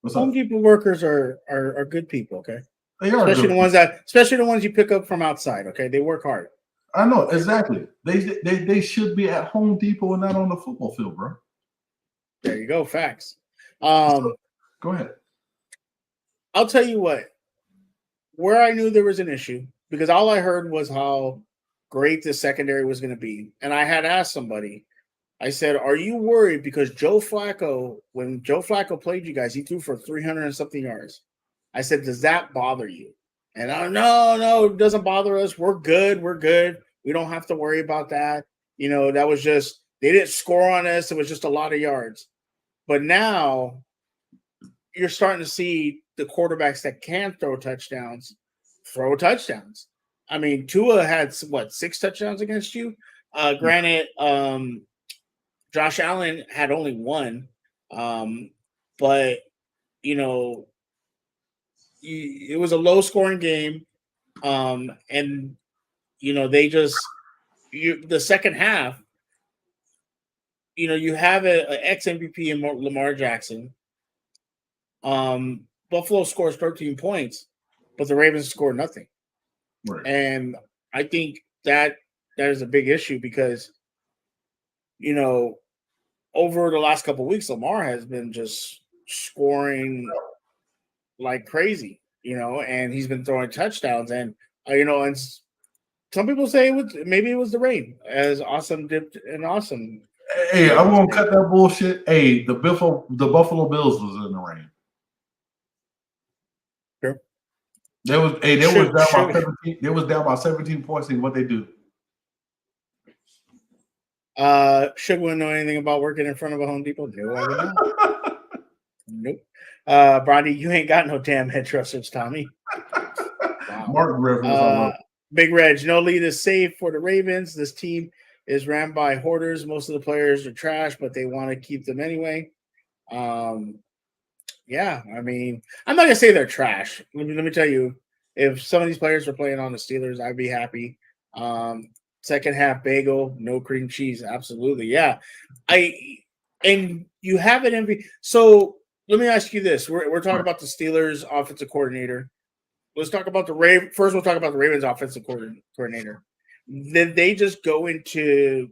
what's Home up? Depot workers are good people, okay? They are Especially good. especially the ones you pick up from outside, okay? They work hard. I know exactly. They should be at Home Depot and not on the football field, bro. There you go, facts. So, go ahead. I'll tell you what. Where I knew there was an issue, because all I heard was how great the secondary was going to be, and I had asked somebody. I said, "Are you worried because Joe Flacco, when Joe Flacco played you guys, he threw for 300 and something yards?" I said, "Does that bother you?" And no, it doesn't bother us. We're good. We're good. We don't have to worry about that. That was just they didn't score on us. It was just a lot of yards. But now you're starting to see the quarterbacks that can throw touchdowns throw touchdowns. I mean, Tua had 6 touchdowns against you. Granted, Josh Allen had only one, but it was a low scoring game, and they just the second half. You have an ex MVP in Lamar Jackson. Buffalo scores 13 points, but the Ravens scored nothing. Right. And I think that is a big issue because, over the last couple of weeks, Lamar has been just scoring like crazy, and he's been throwing touchdowns. And, and some people say maybe it was the rain, as Awesome dipped and Awesome. Hey, I'm gonna cut that bullshit. Hey, the Buffalo Bills was in the rain. Sure. They was down by 17. They was down by 17 points in what they do. Suge wouldn't know anything about working in front of a Home Depot. No, I would not. Nope. Brady, you ain't got no damn head trussers, Tommy. Wow. Martin reference. Big Reg, no lead is safe for the Ravens. This team is ran by hoarders. Most of the players are trash, but they want to keep them anyway. Yeah, I mean, I'm not gonna say they're trash. Let me tell you, if some of these players were playing on the Steelers, I'd be happy. Second half bagel, no cream cheese, absolutely, yeah. And you have an MVP. So let me ask you this: we're talking about the Steelers offensive coordinator. Let's talk about the Ravens. First, we'll talk about the Ravens offensive coordinator. Did they just go into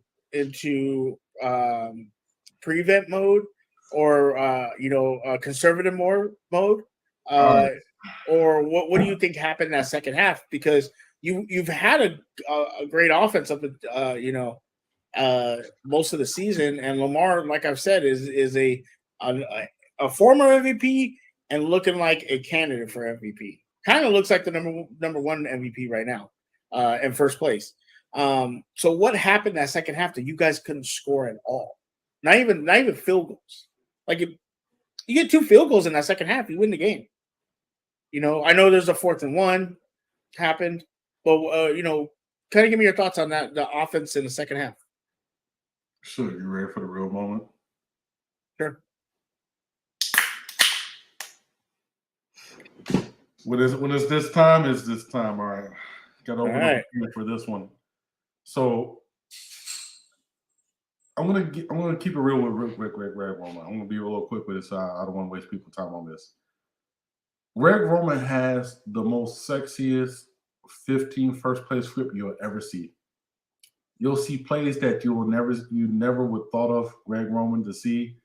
prevent mode or conservative mode? Or what do you think happened in that second half? Because you've had a great offense up most of the season, and Lamar, like I've said, is a former MVP and looking like a candidate for MVP. Kind of looks like the number one MVP right now. in first place. So what happened that second half that you guys couldn't score at all? Not even field goals. Like if you get 2 field goals in that second half, you win the game. I know there's a 4th and 1 happened, but kind of give me your thoughts on that, the offense in the second half. Sure, you ready for the real moment? Sure. When it's this time, it's this time. All right. Got to open up for this one. So I'm gonna keep it real with Greg Roman. I'm gonna be a little quick with this. I don't want to waste people's time on this. Greg Roman has the most sexiest 15 first place script you'll ever see. You'll see plays that you never would thought of Greg Roman to see.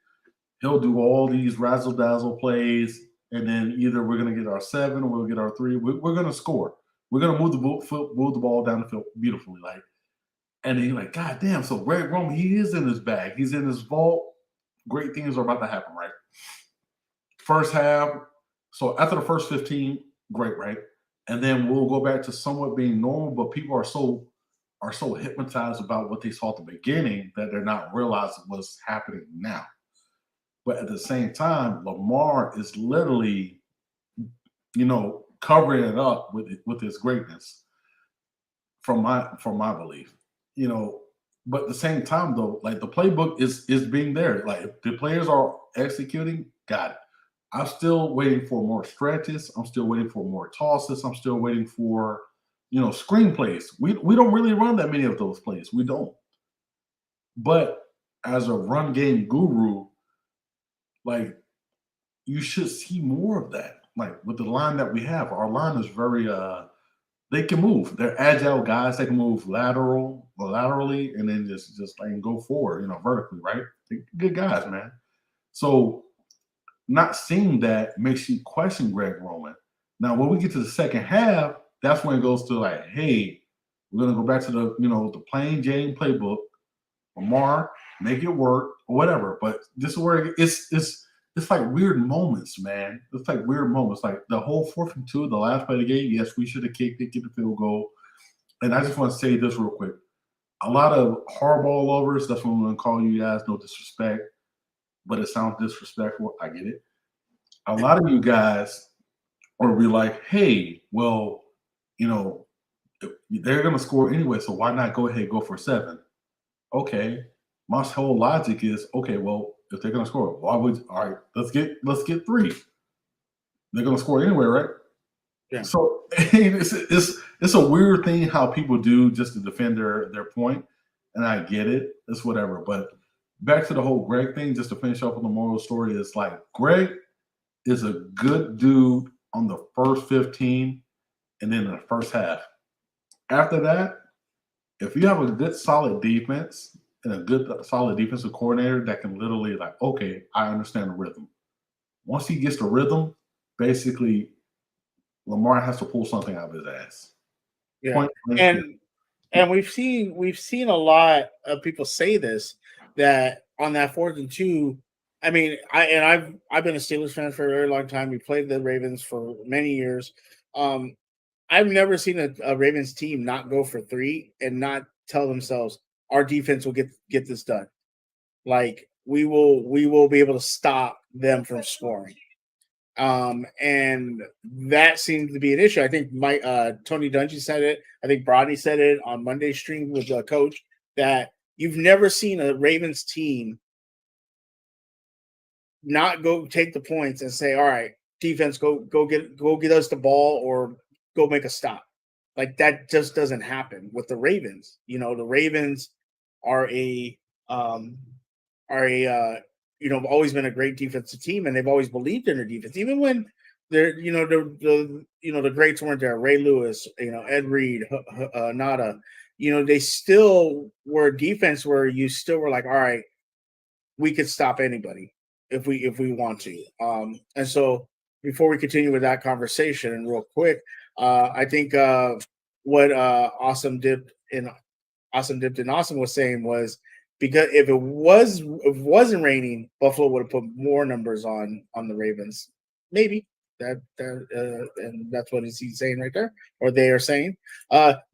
He'll do all these razzle dazzle plays, and then either we're gonna get our 7 or we'll get our 3. We're gonna score. We're gonna move the ball down the field beautifully, like. And then you're like, God damn! So Greg Roman, he is in his bag. He's in his vault. Great things are about to happen, right? First half. So after the first 15, great, right? And then we'll go back to somewhat being normal, but people are so hypnotized about what they saw at the beginning that they're not realizing what's happening now. But at the same time, Lamar is literally, covering it up with his greatness. From my belief, but at the same time though, like the playbook is being there. Like if the players are executing, got it. I'm still waiting for more stretches. I'm still waiting for more tosses. I'm still waiting for, screen plays. We don't really run that many of those plays. We don't. But as a run game guru, like you should see more of that. Like with the line that we have, our line is very they can move. They're agile guys. They can move laterally, and then just like go forward, vertically, right? They're good guys, man. So not seeing that makes you question Greg Roman. Now, when we get to the second half, that's when it goes to like, hey, we're gonna go back to the plain Jane playbook. Lamar, make it work or whatever. But this is where it's like weird moments, man. It's like weird moments. Like the whole 4th and 2, the last play of the game, yes, we should have kicked it, get the field goal. And I just want to say this real quick. A lot of hardball lovers, that's what I'm going to call you guys, no disrespect, but it sounds disrespectful. I get it. A lot of you guys are be like, hey, well, they're going to score anyway, so why not go ahead, go for 7? Okay. My whole logic is, okay, well, if they're gonna score, all right, let's get 3. They're gonna score anyway, right? Yeah. So it's a weird thing how people do just to defend their point, and I get it. It's whatever. But back to the whole Greg thing, just to finish up with the moral story, is like Greg is a good dude on the first 15, and then in the first half. After that, if you have a good solid defense and a good solid defensive coordinator that can literally like, okay, I understand the rhythm. Once he gets the rhythm, basically Lamar has to pull something out of his ass. Yeah. And we've seen a lot of people say this, that on that 4th and 2, I mean, I've been a Steelers fan for a very long time. We played the Ravens for many years. I've never seen a Ravens team not go for 3 and not tell themselves our defense will get this done. Like we will be able to stop them from scoring. And that seems to be an issue. I think Tony Dungy said it. I think Brodney said it on Monday's stream with the coach, that you've never seen a Ravens team not go take the points and say, all right, defense, go get us the ball or go make a stop. Like that just doesn't happen with the Ravens. The Ravens are always been a great defensive team, and they've always believed in their defense, even when they're the greats weren't there. Ray Lewis, Ed Reed, Nada. They still were a defense where you still were like, all right, we could stop anybody if we want to. And so before we continue with that conversation, and real quick, I think what Awesome Dipped and Awesome was saying was, because if it wasn't raining, Buffalo would have put more numbers on the Ravens. Maybe. And that's what he's saying right there, or they are saying.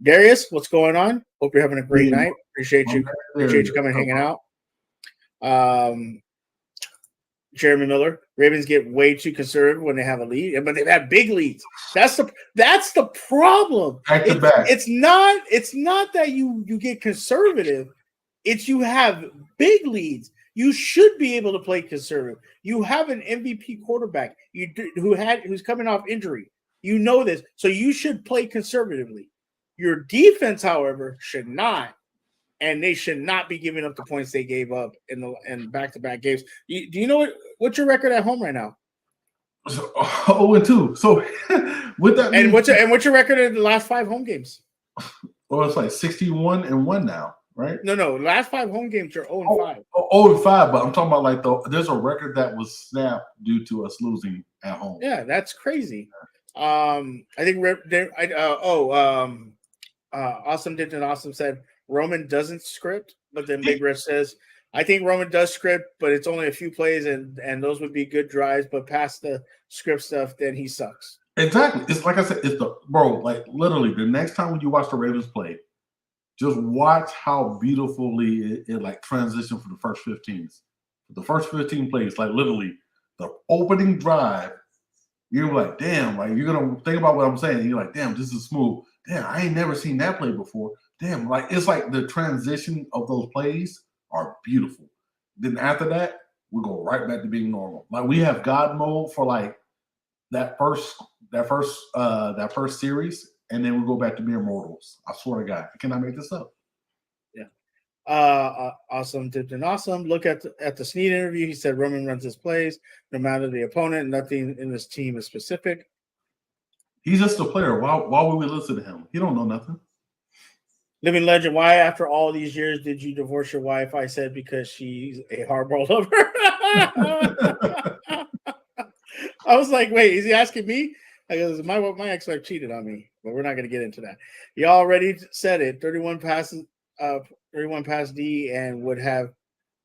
Darius, what's going on? Hope you're having a great night. Appreciate you coming and hanging out. Jeremy Miller, Ravens get way too conservative when they have a lead, but they've had big leads. That's the problem. It's not that you get conservative. It's you have big leads. You should be able to play conservative. You have an MVP quarterback who's coming off injury. You know this, so you should play conservatively. Your defense, however, should not. And they should not be giving up the points they gave up in back-to-back games. Do you know what's your record at home right now? 0-2. So with that, and what's your record in the last 5 home games? Well, it's like 61-1 now, right? No. Last 5 home games are 0-5. 0-5, but I'm talking about like there's a record that was snapped due to us losing at home. Yeah, that's crazy. I think Awesome did an Awesome said Roman doesn't script, but then Big Rich says, I think Roman does script, but it's only a few plays, and those would be good drives. But past the script stuff, then he sucks. Exactly. It's like I said, like literally the next time when you watch the Ravens play, just watch how beautifully it like transitioned for the first 15s. The first 15 plays, like literally the opening drive, you're like, damn, like you're gonna think about what I'm saying. You're like, damn, this is smooth. Damn, I ain't never seen that play before. Damn, like it's like the transition of those plays are beautiful. Then after that, we go right back to being normal. Like we have God mode for like that first series, and then we go back to being mortals. I swear to God, I cannot make this up. Yeah. Awesome dipped in Awesome. Look at the Snead interview. He said Roman runs his plays no matter the opponent. Nothing in this team is specific. He's just a player. Why would we listen to him? He don't know nothing. Living Legend, why after all these years did you divorce your wife? I said because she's a hardball lover. I was like, wait, is he asking me? I goes, my ex-wife cheated on me, but we're not going to get into that. You already said it. 31 passes, 31 pass D, and would have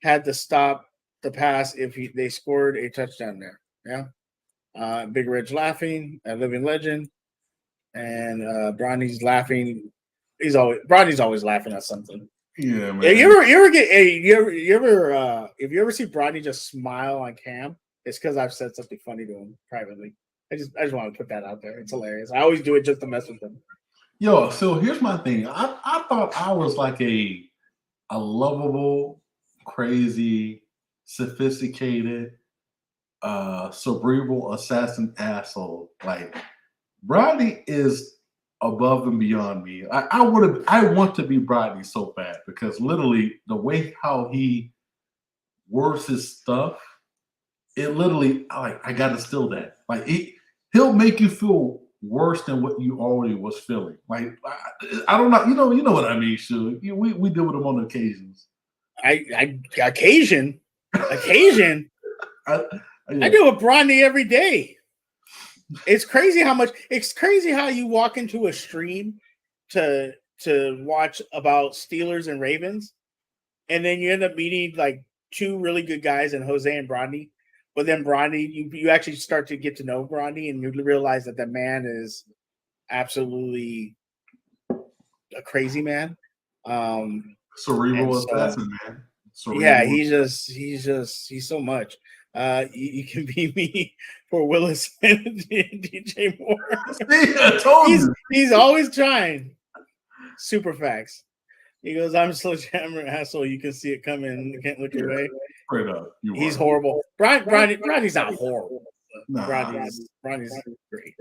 had to stop the pass if they scored a touchdown there. Yeah. Big Ridge laughing, Living Legend, and Bronny's laughing. Bronny's always laughing at something. Yeah, man. If you ever see Bronny just smile on cam, it's because I've said something funny to him privately. I just want to put that out there. It's hilarious. I always do it just to mess with him. Yo, so here's my thing. I thought I was like a lovable, crazy, sophisticated, cerebral assassin asshole. Like Bronny is above and beyond me. I want to be Brodney so bad because literally the way how he words his stuff, it literally I gotta steal that. Like he'll make you feel worse than what you already was feeling. Like I don't know, you know what I mean, Suge. We deal with him on occasions. Occasion. I deal with Bronny every day. It's crazy how you walk into a stream to watch about Steelers and Ravens, and then you end up meeting like 2 really good guys in Jose and Bronny. But then Bronny, you actually start to get to know Bronny, and you realize that that man is absolutely a crazy man. Cerebral assassin, man. Yeah, he's so much. You can be me for Willis and DJ Moore. I told you. He's always trying. Super facts. He goes, I'm a sledgehammer asshole. You can see it coming. You can't look away. Straight up. He's horrible. Bronny's not horrible. Nah. Bronny's great.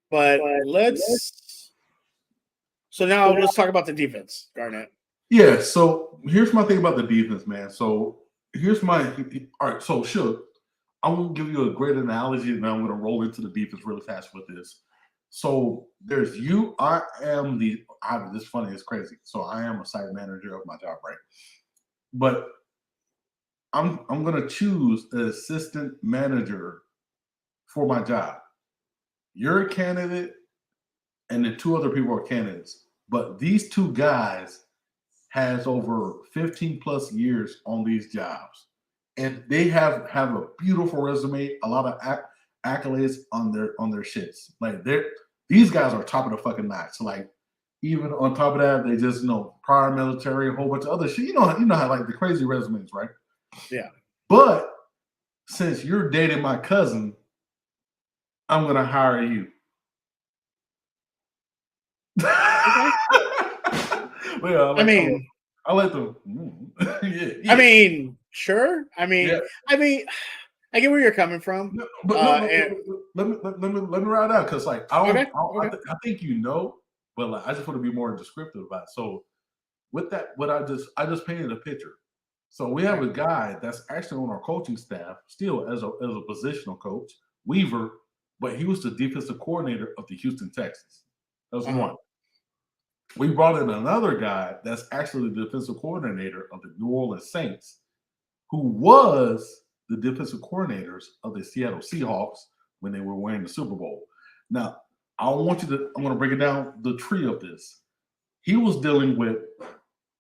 But now let's talk about the defense, Garnet. Yeah, so here's my thing about the defense, man. So here's all right, so Suge, I'm gonna give you a great analogy, and I'm gonna roll into the defense really fast with this. So there's you, this is funny, it's crazy. So I am a site manager of my job, right? But I'm gonna choose an assistant manager for my job. You're a candidate, and then 2 other people are candidates. But these 2 guys has over 15 plus years on these jobs. and they have a beautiful resume, a lot of accolades on their shits. Like these guys are top of the fucking notch. So like even on top of that, they just prior military, a whole bunch of other shit. You know how like the crazy resumes, right? Yeah. But since you're dating my cousin, I'm gonna hire you. Okay. Well, I mean, I like them. I mean, sure. I mean, Yeah. I get where you're coming from. No, but let me write out because like I think but like I just want to be more descriptive about it. So with that, what I just painted a picture. So we have a guy that's actually on our coaching staff still as a positional coach, Weaver, but he was the defensive coordinator of the Houston Texans. That's one. We brought in another guy that's actually the defensive coordinator of the New Orleans Saints, who was the defensive coordinators of the Seattle Seahawks when they were winning the Super Bowl. Now, I'm going to break it down the tree of this. He was dealing with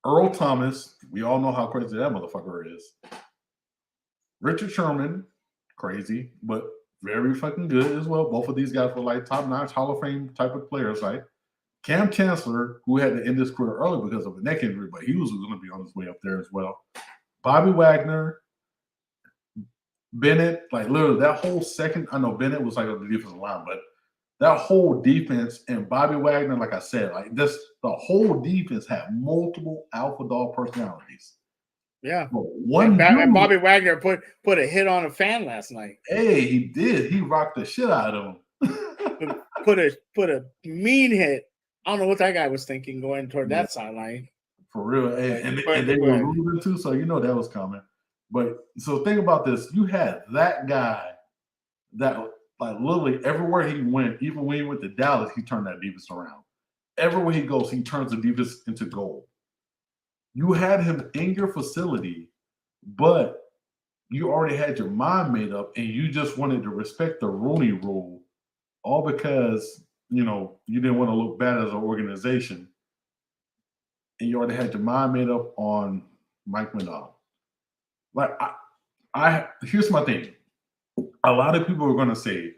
Earl Thomas. We all know how crazy that motherfucker is. Richard Sherman, crazy, but very fucking good as well. Both of these guys were like top-notch Hall of Fame type of players, right? Cam Chancellor, who had to end his career early because of a neck injury, but he was going to be on his way up there as well. Bobby Wagner, Bennett, like literally that whole second. I know Bennett was like on the defensive line, but that whole defense and Bobby Wagner, like I said, like the whole defense had multiple alpha dog personalities. Yeah. And Bobby Wagner put a hit on a fan last night. Hey, he did. He rocked the shit out of him. put a mean hit. I don't know what that guy was thinking going toward that sideline. For real. And they were moving too, so that was coming. But so think about this. You had that guy that like literally everywhere he went, even when he went to Dallas, he turned that defense around. Everywhere he goes, he turns the defense into gold. You had him in your facility, but you already had your mind made up and you just wanted to respect the Rooney Rule, all because you didn't want to look bad as an organization. And you already had your mind made up on Mike Macdonald. Like here's my thing. A lot of people are going to say,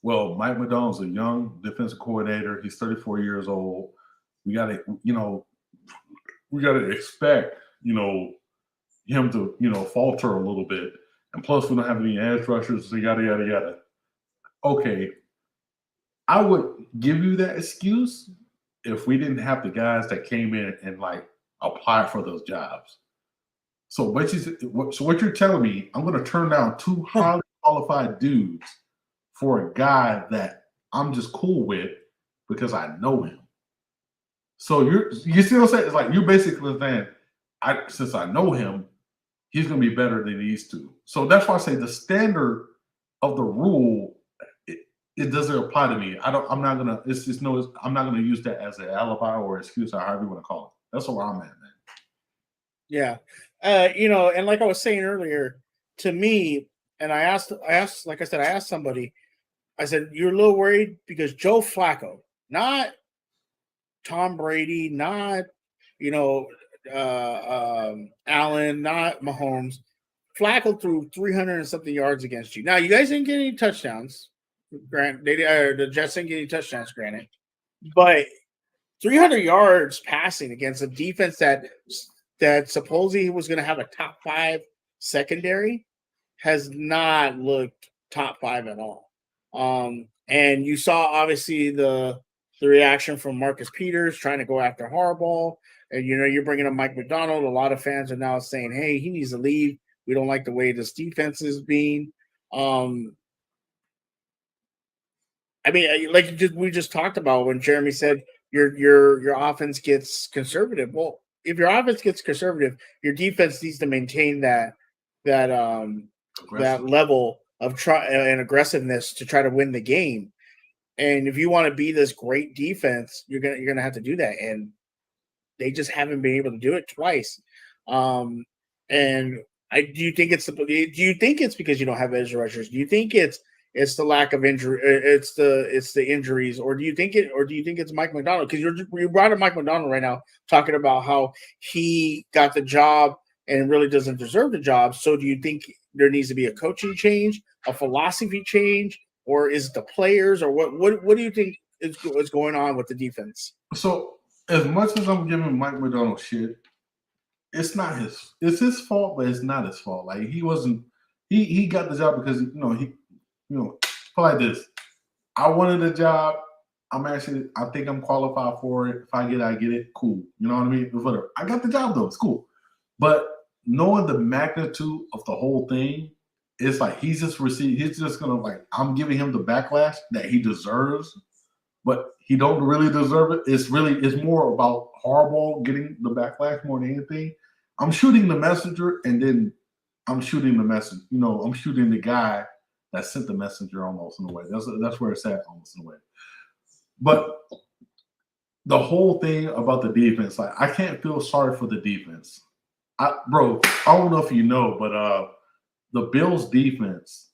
well, Mike Macdonald's a young defensive coordinator. He's 34 years old. We got to expect, him to, falter a little bit. And plus, we don't have any edge rushers, so yada, yada, yada. Okay. I would give you that excuse if we didn't have the guys that came in and like applied for those jobs. So what you're telling me, I'm going to turn down two highly qualified dudes for a guy that I'm just cool with because I know him. So you see what I'm saying? It's like you're basically saying, since I know him, he's going to be better than these two. So that's why I say the standard of the rule, it doesn't apply to me. I'm not gonna use that as an alibi or excuse or however you want to call it. That's where I'm at, man. Yeah. And like I was saying earlier, to me, and I asked, like I said, I asked somebody, I said, you're a little worried because Joe Flacco, not Tom Brady, not, Allen, not Mahomes. Flacco threw 300 and something yards against you. Now, you guys didn't get any touchdowns. The Jets didn't get any touchdowns, granted. But 300 yards passing against a defense that supposedly was going to have a top 5 secondary has not looked top 5 at all. And you saw obviously the reaction from Marcus Peters trying to go after Harbaugh, and you're bringing up Mike Macdonald. A lot of fans are now saying, "Hey, he needs to leave. We don't like the way this defense is being." I mean, like we just talked about when Jeremy said your offense gets conservative. Well, if your offense gets conservative, your defense needs to maintain that level of and aggressiveness to try to win the game. And if you want to be this great defense, you're gonna have to do that. And they just haven't been able to do it twice. And do you think it's because you don't have edge rushers? Do you think it's the lack of injury? It's the injuries, or do you think it's Mike Macdonald? Because you brought up Mike Macdonald right now, talking about how he got the job and really doesn't deserve the job. So do you think there needs to be a coaching change, a philosophy change, or is it the players, or what do you think is going on with the defense? So as much as I'm giving Mike McDonald shit, it's not his. It's his fault, but it's not his fault. Like he wasn't. He got the job because put like this. I wanted a job. I think I'm qualified for it. If I get it, I get it. Cool. You know what I mean? Whatever. I got the job though. It's cool. But knowing the magnitude of the whole thing, it's like he's just gonna like, I'm giving him the backlash that he deserves, but he don't really deserve it. It's more about Harbaugh getting the backlash more than anything. I'm shooting the messenger, and then I'm shooting the message. I'm shooting the guy that sent the messenger almost in a way. That's where it's at almost in a way. But the whole thing about the defense, like I can't feel sorry for the defense. I don't know if you know, but the Bills defense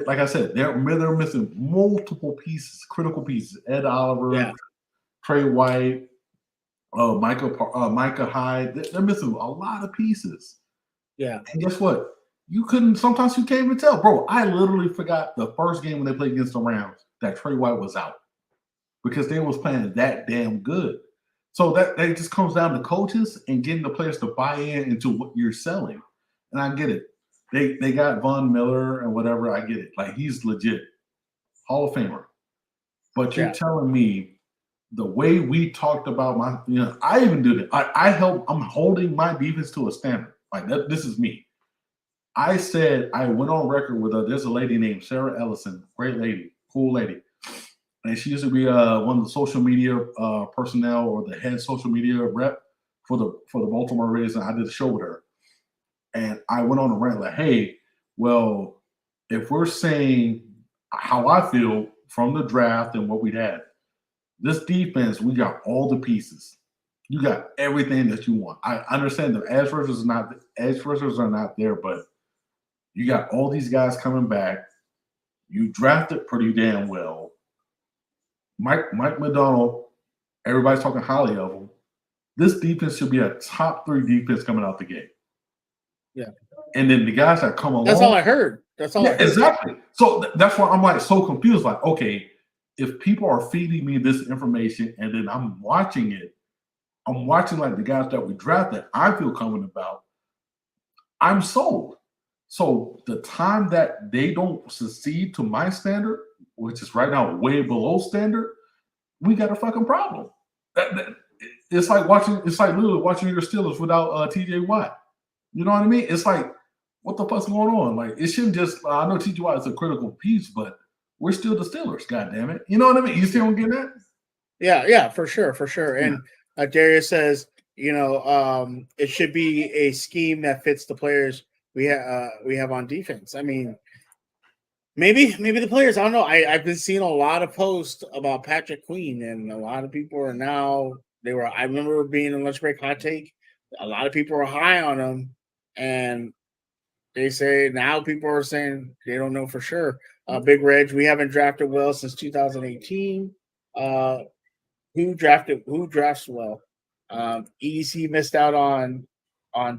like I said, they're missing multiple pieces, critical pieces. Ed Oliver, Trey White, Micah Hyde. They're missing a lot of pieces. Yeah. And guess what? Sometimes you can't even tell. Bro, I literally forgot the first game when they played against the Rams that Trey White was out because they was playing that damn good. So that just comes down to coaches and getting the players to buy into what you're selling. And I get it. They got Von Miller and whatever. I get it. Like he's legit. Hall of Famer. But you're telling me the way we talked about I even do that. I'm holding my defense to a standard. Like this is me. I said I went on record with there's a lady named Sarah Ellison, great lady, cool lady. And she used to be one of the social media personnel or the head social media rep for the Baltimore Ravens. And I did a show with her. And I went on a rant like, hey, well, if we're saying how I feel from the draft and what we had, this defense, we got all the pieces. You got everything that you want. I understand the edge rushers are not there, but you got all these guys coming back. You drafted pretty damn well. Mike McDonald, everybody's talking highly of him. This defense should be a top 3 defense coming out the gate. Yeah. And then the guys that come along. That's all I heard. I heard. Exactly. So that's why I'm like so confused. Like, okay, if people are feeding me this information and then I'm watching it, I'm watching like the guys that we drafted, I feel confident about, I'm sold. So the time that they don't succeed to my standard, which is right now way below standard, we got a fucking problem. It's like literally watching your Steelers without TJ Watt. You know what I mean? It's like, what the fuck's going on? Like, it shouldn't just, I know TJ Watt is a critical piece, but we're still the Steelers, God damn it. You know what I mean? You still don't get that? Yeah, for sure. And Darius says, it should be a scheme that fits the players we have on defense. I mean, maybe the players. I don't know. I've been seeing a lot of posts about Patrick Queen, and a lot of people are now. I remember being in lunch break hot take. A lot of people are high on him, and they say now people are saying they don't know for sure. Big Reg, we haven't drafted well since 2018. Who drafts well? EDC missed out on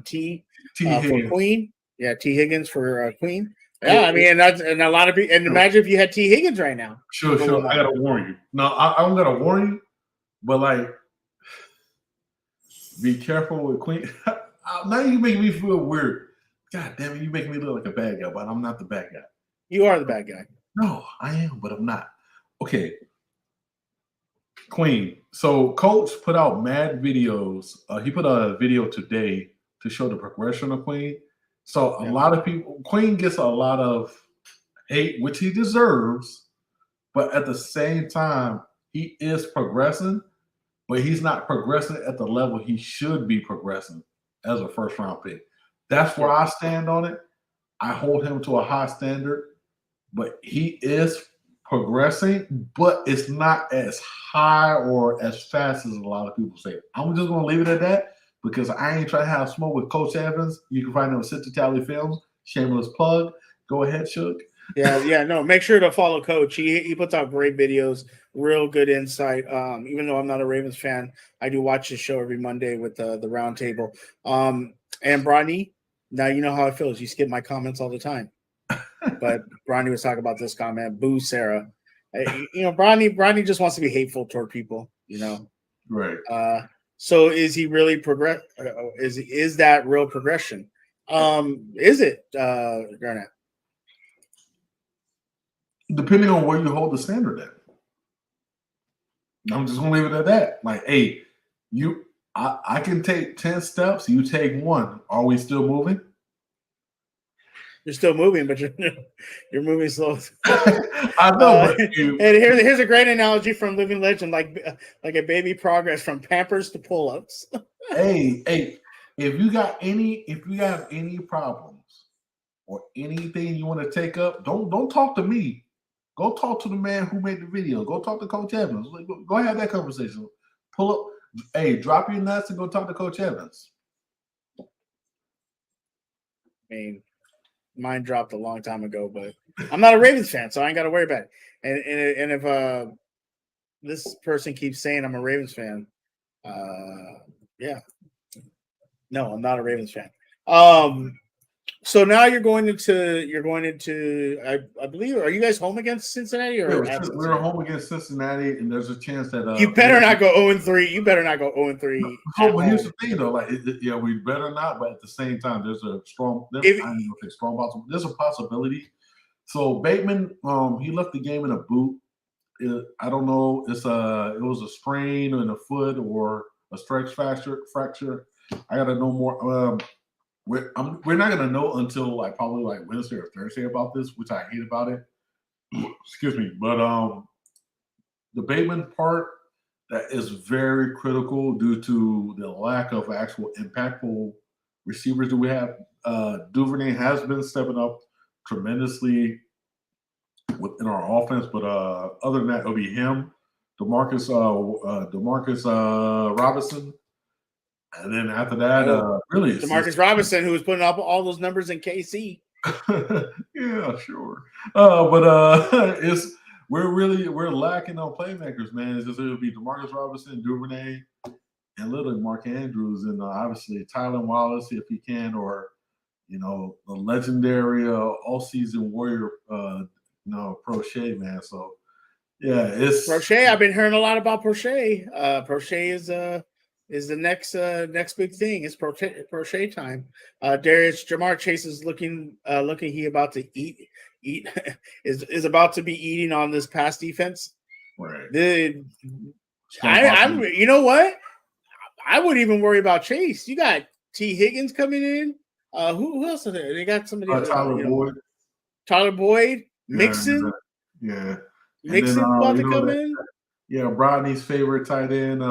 T for Queen. Yeah, T Higgins for Queen. Yeah, I mean, and a lot of people. And imagine if you had T Higgins right now. Sure. I gotta warn you. No, I don't gotta warn you, but like, be careful with Queen. Now you make me feel weird. God damn it, you make me look like a bad guy, but I'm not the bad guy. You are the bad guy. No, I am, but I'm not. Okay. Queen. So Coach put out mad videos. He put out a video today to show the progression of Queen. So a lot of people, Queen gets a lot of hate, which he deserves, but at the same time, he is progressing, but he's not progressing at the level he should be progressing as a first round pick. That's where I stand on it. I hold him to a high standard, but he is progressing, but it's not as high or as fast as a lot of people say. I'm just going to leave it at that because I ain't trying to have smoke with Coach Evans. You can find him at Sister Tally Films. Shameless plug. Go ahead, Suge. Yeah. No, make sure to follow Coach. He puts out great videos, real good insight. Even though I'm not a Ravens fan, I do watch his show every Monday with the round table. And Bronny, now you know how I feel. You skip my comments all the time. But Bronny was talking about this comment. Boo, Sarah. Bronny just wants to be hateful toward people. Right. So is he really progress? Is that real progression? Is it, Garnet? Depending on where you hold the standard at. I'm just gonna leave it at that. Like, hey, I can take 10 steps, you take one. Are we still moving? You're still moving, but you're moving slow. I know, but and here's a great analogy from Living Legend, like a baby progress from Pampers to pull-ups. hey, if you got any problems or anything you want to take up, don't talk to me. Go talk to the man who made the video. Go talk to Coach Evans. Go have that conversation. Pull up. Hey, drop your nuts and go talk to Coach Evans. I mean, mine dropped a long time ago, but I'm not a Ravens fan, so I ain't got to worry about it. And if this person keeps saying I'm a Ravens fan, yeah, no, I'm not a Ravens fan. So now you're going into I believe, are you guys home against Cincinnati or Yeah, we're home against Cincinnati, and there's a chance that you better not go 0-3. You better not go 0-3. So, but here's the thing, though, like, we better not. But at the same time, there's a possibility. So Bateman, he left the game in a boot. I don't know. It was a strain in a foot or a stretch fracture. I got to know more. We're not gonna know until probably Wednesday or Thursday about this, which I hate about it. Excuse me, but the Bateman part, that is very critical due to the lack of actual impactful receivers that we have. Duvernay has been stepping up tremendously within our offense, but other than that, it'll be him, Demarcus Robinson. And then after that, really, Demarcus Robinson, who was putting up all those numbers in KC. Yeah, sure. But we're lacking on playmakers, man. It'll be Demarcus Robinson, Duvernay, and literally Mark Andrews, and obviously Tylan Wallace if he can, or the legendary all-season warrior, Prochet, man. So yeah, it's Prochet. I've been hearing a lot about Prochet. Prochet is the next big thing. It's Prochet time. Darius Jamar Chase is looking he about to eat is about to be eating on this pass defense. Right. I'm you know what? I wouldn't even worry about Chase. You got T. Higgins coming in. Who else is there? They got somebody. Tyler Boyd, Mixon. Yeah. Mixon about to come in. Yeah, Rodney's favorite tight end,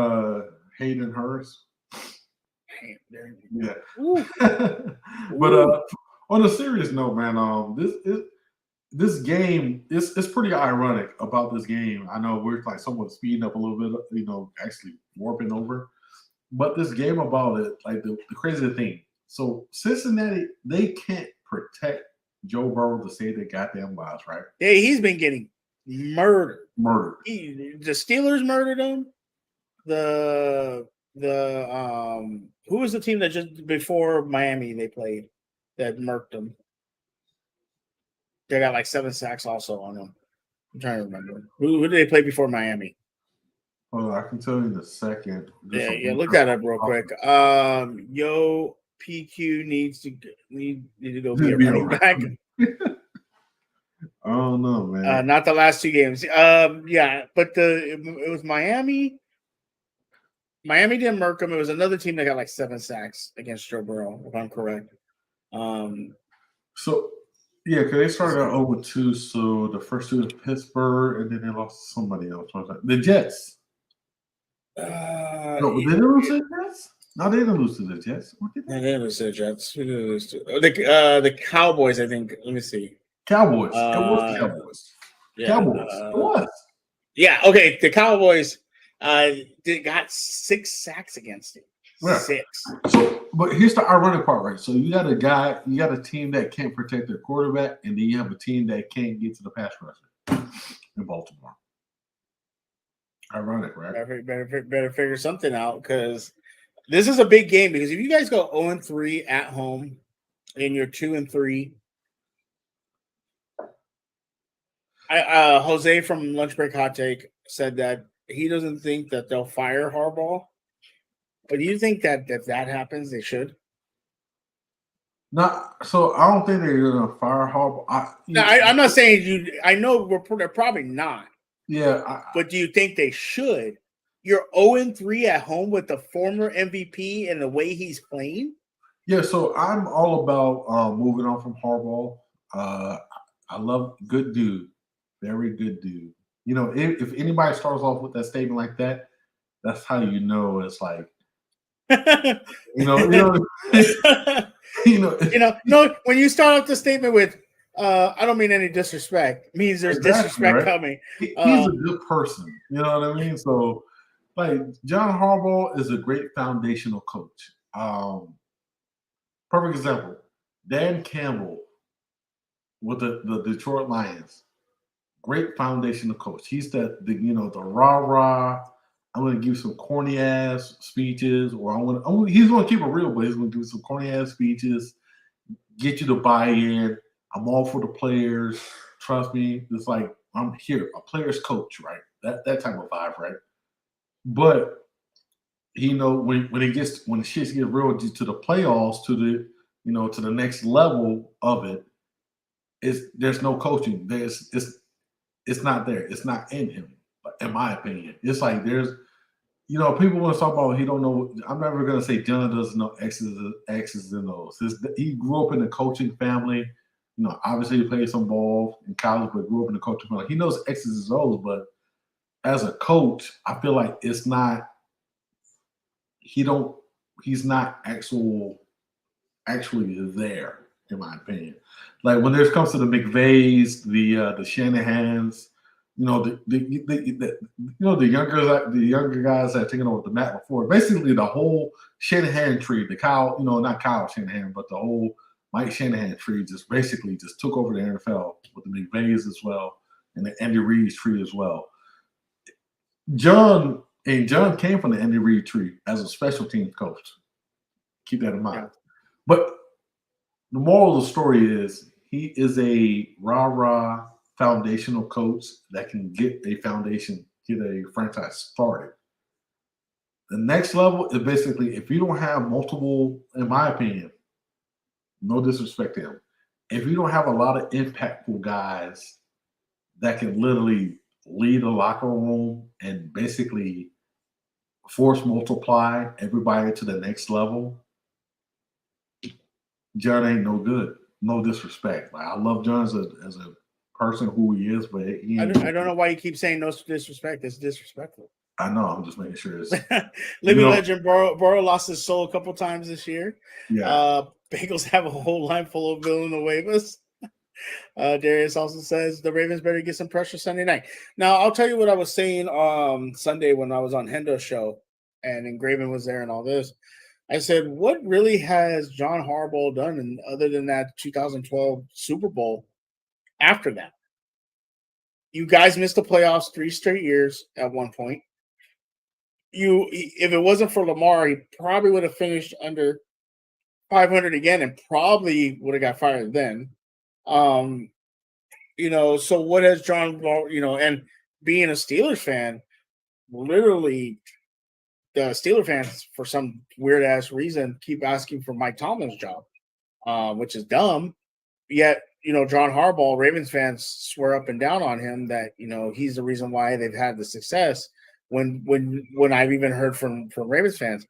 Hayden Hurst. Yeah. But on a serious note, man, this game, it's pretty ironic about this game. I know we're somewhat speeding up a little bit, actually warping over. But this game about it, the crazy thing. So Cincinnati, they can't protect Joe Burrow to save their goddamn lives, right? Yeah, he's been getting murdered. The Steelers murdered him. Who was the team that just before Miami they played that murked them? They got 7 sacks also on them. I'm trying to remember. Who did they play before Miami? Oh, I can tell you in a second. Yeah, look that up real quick. Yo, PQ needs to go be a running back. I don't know, man. Not the last 2 games. Yeah, but it was Miami. Miami didn't murk him. It was another team that got 7 sacks against Joe Burrow, if I'm correct. So yeah, because they started out 0-2. So the first 2 was Pittsburgh, and then they lost to somebody else. The Jets. No, they didn't lose to the Jets. No, they didn't lose to the Jets. They didn't lose to the Jets. Who did they lose to? The Cowboys, I think. Let me see. Cowboys. It was the Cowboys. Yeah, Cowboys. It was. Yeah. Okay. The Cowboys got 6 sacks against it. Yeah. 6. So, but here's the ironic part, right? So you got a team that can't protect their quarterback, and then you have a team that can't get to the pass rusher in Baltimore. Ironic, right? Better figure something out because This is a big game because if you guys go 0-3 at home and you're 2-3, Jose from Lunch Break Hot Take said that he doesn't think that they'll fire Harbaugh. But do you think that if that happens, they should? Not so. I don't think they're gonna fire Harbaugh. I'm not saying you. I know they're probably not. Yeah, but do you think they should? You're 0-3 at home with the former MVP and the way he's playing. Yeah, so I'm all about moving on from Harbaugh. I love good dude, very good dude. You know, if anybody starts off with that statement like that, that's how you know it's like, you know, no. When you start off the statement with, "I don't mean any disrespect," means there's exactly, disrespect right? coming. He's a good person. You know what I mean? So, like, John Harbaugh is a great foundational coach. Perfect example: Dan Campbell with the Detroit Lions. Great foundational coach. He's the the rah-rah. I'm gonna give some corny ass speeches, or he's gonna keep it real, but he's gonna do some corny ass speeches, get you to buy in. I'm all for the players. Trust me. It's like I'm here, a player's coach, right? That type of vibe, right? But when the shit gets real to the playoffs, to the next level of it, there's no coaching. It's not there. It's not in him, in my opinion. It's like people want to talk about he don't know. I'm never gonna say John doesn't know X's and O's. He grew up in a coaching family. Obviously he played some ball in college, but grew up in a coaching family. He knows X's and O's, but as a coach, I feel like it's not. He's not actually there, in my opinion. Like when it comes to the McVays, the Shanahans, the younger guys that are taking over the mat before. Basically, the whole Shanahan tree, the Kyle, not Kyle Shanahan, but the whole Mike Shanahan tree just basically just took over the NFL with the McVays as well and the Andy Reid tree as well. John came from the Andy Reid tree as a special teams coach. Keep that in mind. Yeah. But the moral of the story is he is a rah-rah foundational coach that can get a franchise started. The next level is basically if you don't have multiple, in my opinion, no disrespect to him, if you don't have a lot of impactful guys that can literally lead a locker room and basically force multiply everybody to the next level, John ain't no good. No disrespect. Like, I love John as a person who he is, but I don't know why you keep saying no disrespect. It's disrespectful. I know. I'm just making sure it's living legend. Burrow lost his soul a couple times this year. Yeah. Bagels have a whole line full of Villanuevas. Darius also says the Ravens better get some pressure Sunday night. Now I'll tell you what I was saying Sunday when I was on Hendo's show and Engraven was there and all this. I said, what really has John Harbaugh done other than that 2012 Super Bowl after that? You guys missed the playoffs 3 straight years at one point. If it wasn't for Lamar, he probably would have finished under 500 again and probably would have got fired then. So what has John, and being a Steelers fan, literally the Steelers fans, for some weird ass reason, keep asking for Mike Tomlin's job, which is dumb. Yet, John Harbaugh, Ravens fans swear up and down on him that, he's the reason why they've had the success. When I've even heard from Ravens fans,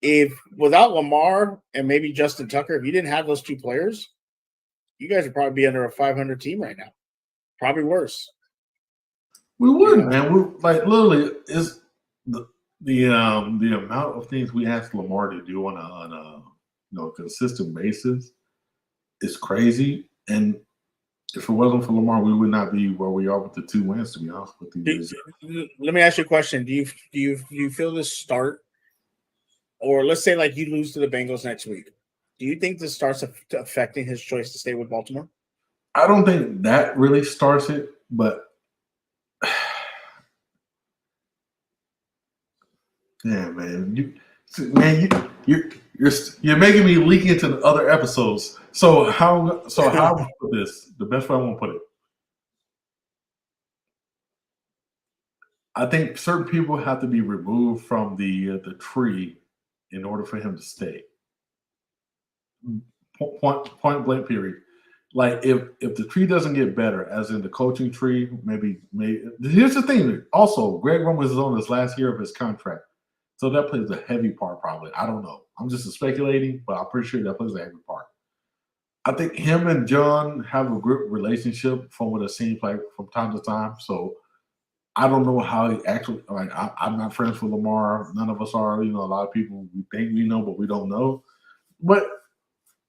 if without Lamar and maybe Justin Tucker, if you didn't have those two players, you guys would probably be under a 500 team right now. Probably worse. We would, man. We literally is the amount of things we ask Lamar to do on a consistent basis is crazy. And if it wasn't for Lamar, we would not be where we are with the 2 wins. To be honest with you, let me ask you a question: Do you feel this start, or let's say like you lose to the Bengals next week? Do you think this starts affecting his choice to stay with Baltimore? I don't think that really starts it, but yeah, man, Man, you're making me leak into the other episodes. So how I would put this, the best way I want to put it. I think certain people have to be removed from the tree in order for him to stay. Point blank period. Like if the tree doesn't get better, as in the coaching tree, maybe here's the thing. Also, Greg Roman is on his last year of his contract, so that plays a heavy part. Probably, I don't know. I'm just speculating, but I'm pretty sure that plays a heavy part. I think him and John have a good relationship from what it seems like from time to time. So I don't know how he actually like. I'm not friends with Lamar. None of us are. You know, a lot of people we think we know, but we don't know. But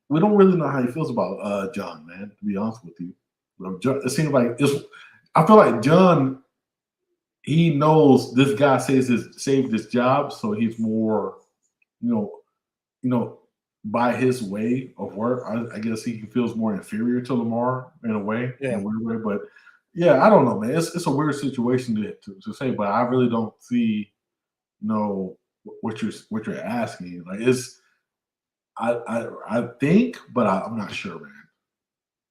we don't really know how he feels about John, man. To be honest with you, it seems like it's. I feel like John, he knows this guy saved his job, so he's more, you know, by his way of work. I guess he feels more inferior to Lamar in a way, in a weird way. But yeah, I don't know, man. It's a weird situation to say, but I really don't see, what you're asking. Like it's I think, but I'm not sure, man.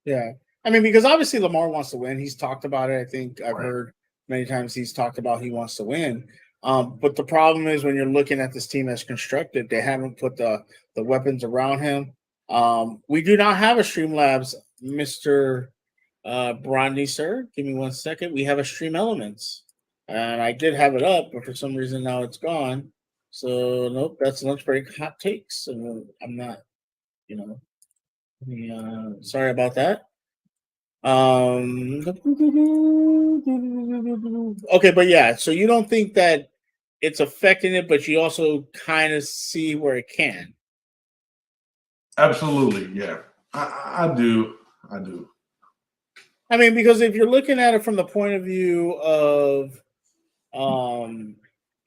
Yeah. I mean, because obviously Lamar wants to win. He's talked about it. I think I've heard many times he's talked about he wants to win. But the problem is when you're looking at this team as constructed, they haven't put the weapons around him. We do not have a Streamlabs, Mr. Brondy, sir. Give me 1 second. We have a Stream Elements. And I did have it up, but for some reason now it's gone. So nope, that's lunch break hot takes. And I'm not, sorry about that. Okay, but yeah, so you don't think that it's affecting it, but you also kind of see where it can. Absolutely, yeah. I do. I do. I mean, because if you're looking at it from the point of view of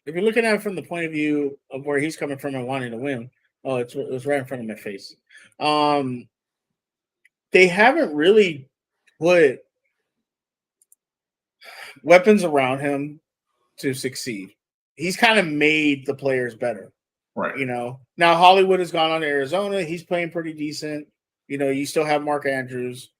if you're looking at it from the point of view of where he's coming from and wanting to win, it was right in front of my face. They haven't really put weapons around him to succeed. He's kind of made the players better. Right. Now Hollywood has gone on to Arizona. He's playing pretty decent. You still have Mark Andrews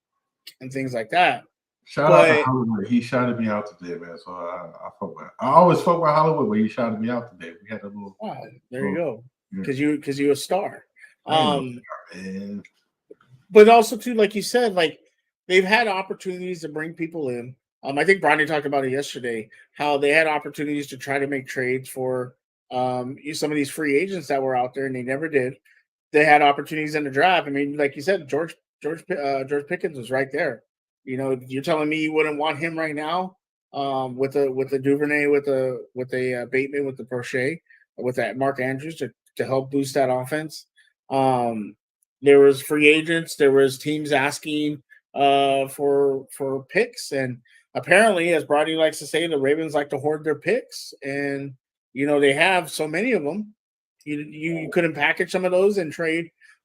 and things like that. Shout out to Hollywood. He shouted me out today, man. So I fuck with. I always fuck with Hollywood, but he shouted me out today. We had a little. Wow, there you go. Because you're a star. Man. But also too, like you said, like they've had opportunities to bring people in. I think Bronny talked about it yesterday, how they had opportunities to try to make trades for some of these free agents that were out there, and they never did. They had opportunities in the draft. I mean, like you said, George Pickens was right there. You're telling me you wouldn't want him right now with the Duvernay, with a Bateman, with the Prochet, with that Mark Andrews to help boost that offense. There was free agents. There was teams asking for picks, and apparently, as Brody likes to say, the Ravens like to hoard their picks, and they have so many of them. You couldn't package some of those and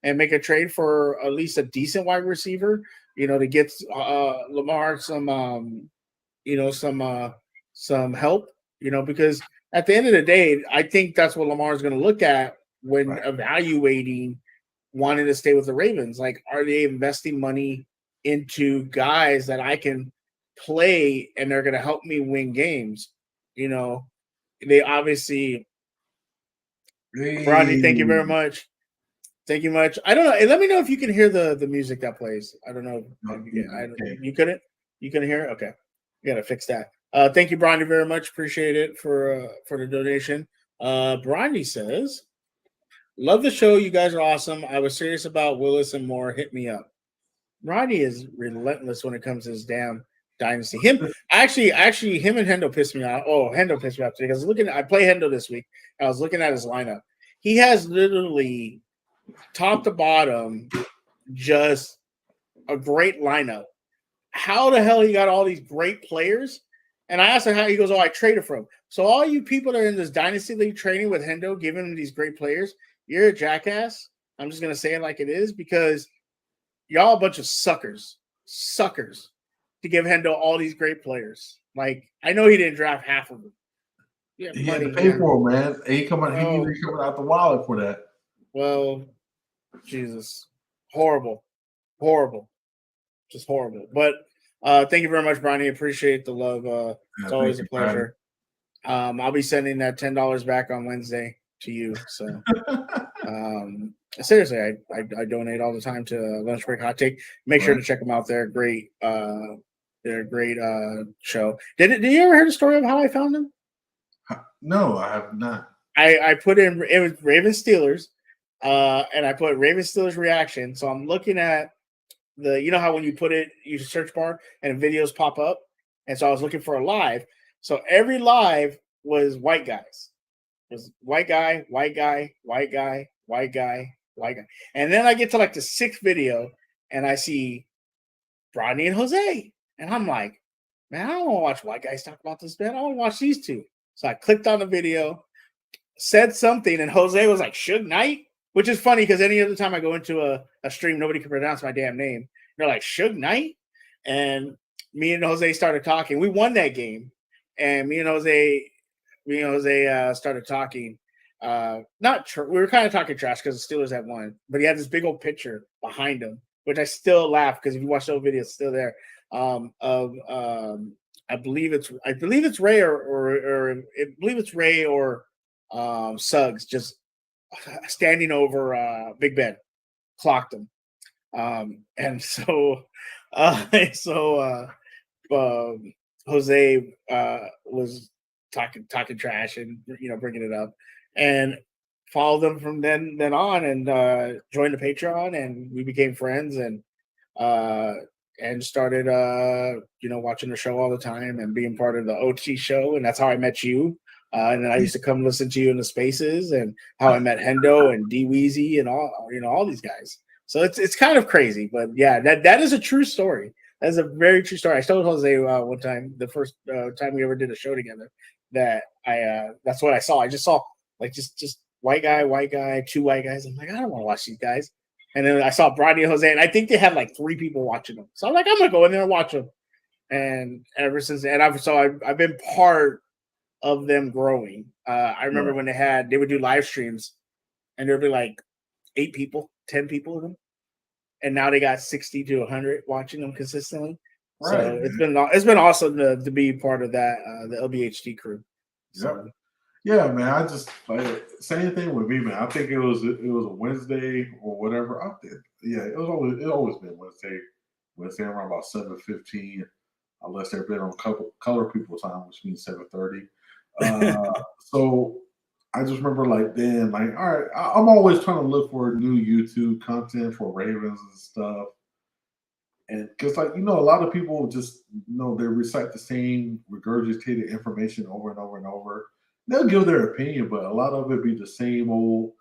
make a trade for at least a decent wide receiver, to get Lamar some help, because at the end of the day, I think that's what Lamar is going to look at when evaluating wanting to stay with the Ravens. Like, are they investing money into guys that I can play and they're going to help me win games? They obviously. Rodney, thank you very much. Thank you much. I don't know. Let me know if you can hear the music that plays. I don't know. You couldn't? You couldn't hear it? Okay. You got to fix that. Thank you, Bronny, very much. Appreciate it for the donation. Bronny says, love the show. You guys are awesome. I was serious about Willis and Moore. Hit me up. Rodney is relentless when it comes to his damn dynasty. Him and Hendo pissed me off. Oh, Hendo pissed me off today because I play Hendo this week. I was looking at his lineup. He has literally top to bottom just a great lineup. How the hell he got all these great players? And I asked him how. He goes, I traded from. So all you people that are in this dynasty league trading with Hendo, giving him these great players, you're a jackass. I'm just gonna say it like it is, because y'all a bunch of suckers to give Hendo all these great players. Like, I know he didn't draft half of them, Yeah, He had money. to pay Yeah. for it, man. He Oh, coming out the wallet for that. well, Jesus, horrible, horrible, just horrible. But thank you very much, Bronny. Appreciate the love. Yeah, It's thank always a you, Brad. pleasure. I'll be sending that $10 back on Wednesday to you. So seriously, I donate all the time to Lunch Break Hot Take. Make sure Right. to check them out. They're great. They're a great show. Did you ever hear the story of how I found them? No, I have not. I put in it was Ravens Steelers, and I put Ravens Steelers reaction. So I'm looking at you know how when you put it, you search bar and videos pop up, and so I was looking for a live. So every live was white guys. It was white guy, white guy, white guy, white guy, white guy, and then I get to like the sixth video, and I see Rodney and Jose, and I'm like, man, I don't want to watch white guys talk about this, man. I want to watch these two. So I clicked on the video, said something, and Jose was like Suge Knight, which is funny because any other time I go into a stream, nobody can pronounce my damn name. They're like Suge Knight, and me and Jose started talking. We won that game, and me and Jose started talking. We were kind of talking trash because the Steelers had won, but he had this big old picture behind him, which I still laugh because if you watch the old video, it's still there. I believe it's Ray or I believe it's Ray or Suggs just standing over Big Ben, clocked him, and so Jose was talking trash and bringing it up, and followed them from then on, and joined the Patreon, and we became friends, and started watching the show all the time and being part of the OT show, and that's how I met you. And then I used to come listen to you in the spaces, and how I met Hendo and D Weezy and all these guys. So it's kind of crazy, but yeah, that is a true story. That's a very true story. I told Jose one time, the first time we ever did a show together, that that's what I saw. I just saw like just white guy, two white guys. I'm like, I don't want to watch these guys. And then I saw Brady and Jose, and I think they had like 3 people watching them. So I'm like, I'm gonna go in there and watch them. And ever since, and I've been part of them growing. I remember when they would do live streams, and there'd be like 8 people, 10 people of them, and now they got 60 to 100 watching them consistently. Right. So it's been awesome to be part of that the LBHD crew. So. Yep. Yeah, man. I just like same thing with me, man. I think it was a Wednesday or whatever. It always been Wednesday around about 7:15, unless they've been on color people time, which means 7:30. So I just remember like then, like, all right, I'm always trying to look for new YouTube content for Ravens and stuff. And because, like, a lot of people just, they recite the same regurgitated information over and over and over. They'll give their opinion, but a lot of it be the same old,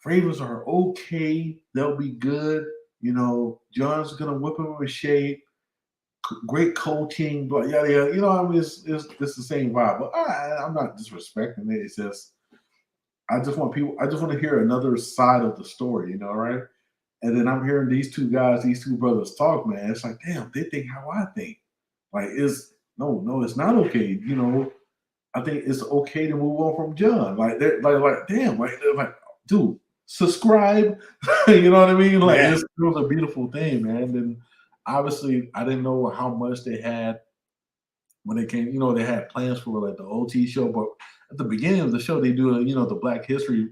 Ravens are okay. They'll be good. John's going to whip them in shape. Great coaching, but yada yada. I mean, it's the same vibe. But I'm not disrespecting it. It's just I just want to hear another side of the story. Right? And then I'm hearing these two brothers talk. Man, it's like, damn, they think how I think. Like, it's not okay. I think it's okay to move on from John. Like, they're like, damn, they're like, dude, subscribe. You know what I mean? Like, It was a beautiful thing, man. And obviously, I didn't know how much they had when they came. They had plans for like the OT show, but at the beginning of the show, they do the Black History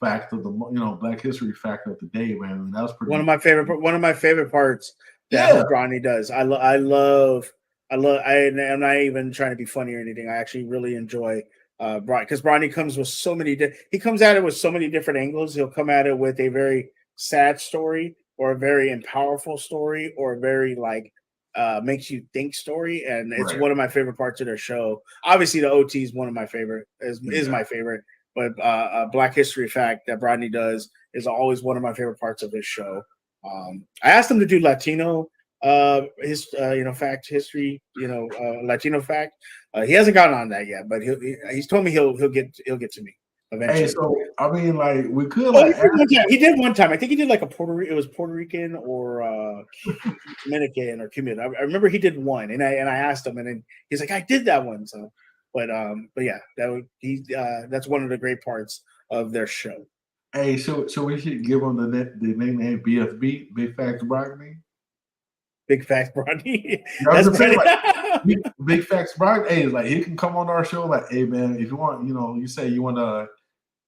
fact of the Black History fact of the day, man. I mean, that was pretty. One of my favorite parts that Ronnie does. I'm not even trying to be funny or anything. I actually really enjoy because Ronnie comes with he comes at it with so many different angles. He'll come at it with a very sad story, or a very powerful story, or a very like makes you think story, and it's one of my favorite parts of their show. Obviously, the OT is one of my favorite. Is my favorite. But Black History fact that Rodney does is always one of my favorite parts of his show. I asked him to do Latino fact history, Latino fact. He hasn't gotten on that yet, but he's told me he'll get to me eventually. Hey, so I mean, like, we could. He did one time. I think he did like Puerto Rican or Dominican or Cuban. I remember he did one, and I asked him, and then he's like, I did that one. So But yeah, that's one of the great parts of their show. Hey, so we should give him the nickname BFB, Big Facts Broccoli. Big Facts Bronny. I was That's just saying, funny. like, Big Facts Broccoli. Hey, like he can come on our show. Like, hey man, if you want, you say you want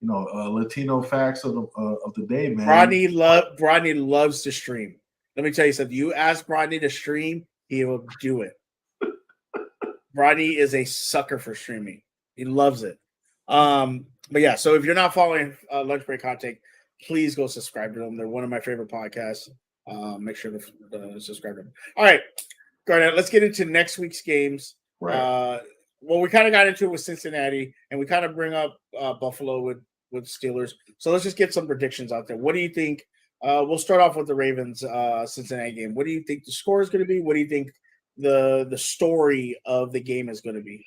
Latino facts of the day, man. Bronny loves to stream. Let me tell you something. You ask Bronny to stream, he will do it. Bronny is a sucker for streaming. He loves it. But yeah, so if you're not following Lunch Break Hot Take, please go subscribe to them. They're one of my favorite podcasts. Make sure to subscribe to them. All right, Garnet, let's get into next week's games. Right. Well, we kind of got into it with Cincinnati, and we kind of bring up Buffalo with Steelers. So let's just get some predictions out there. What do you think? We'll start off with the Ravens Cincinnati game. What do you think the score is going to be? What do you think the story of the game is going to be?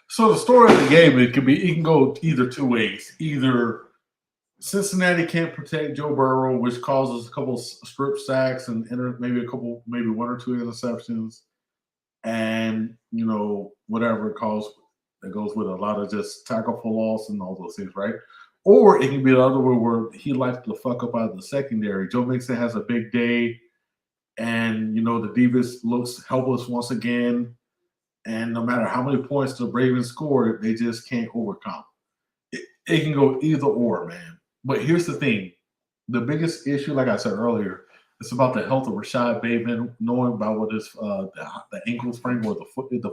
So the story of the game, it can go either two ways. Either Cincinnati can't protect Joe Burrow, which causes a couple strip sacks and maybe one or two interceptions, and whatever it calls that goes with a lot of just tackle for loss and all those things, right? Or it can be the other way where he likes to fuck up out of the secondary. Joe Mixon has a big day, and the defense looks helpless once again. And no matter how many points the Ravens score, they just can't overcome. It can go either or, man. But here's the thing. The biggest issue, like I said earlier, it's about the health of Rashad Bateman, knowing about what is the ankle sprain or the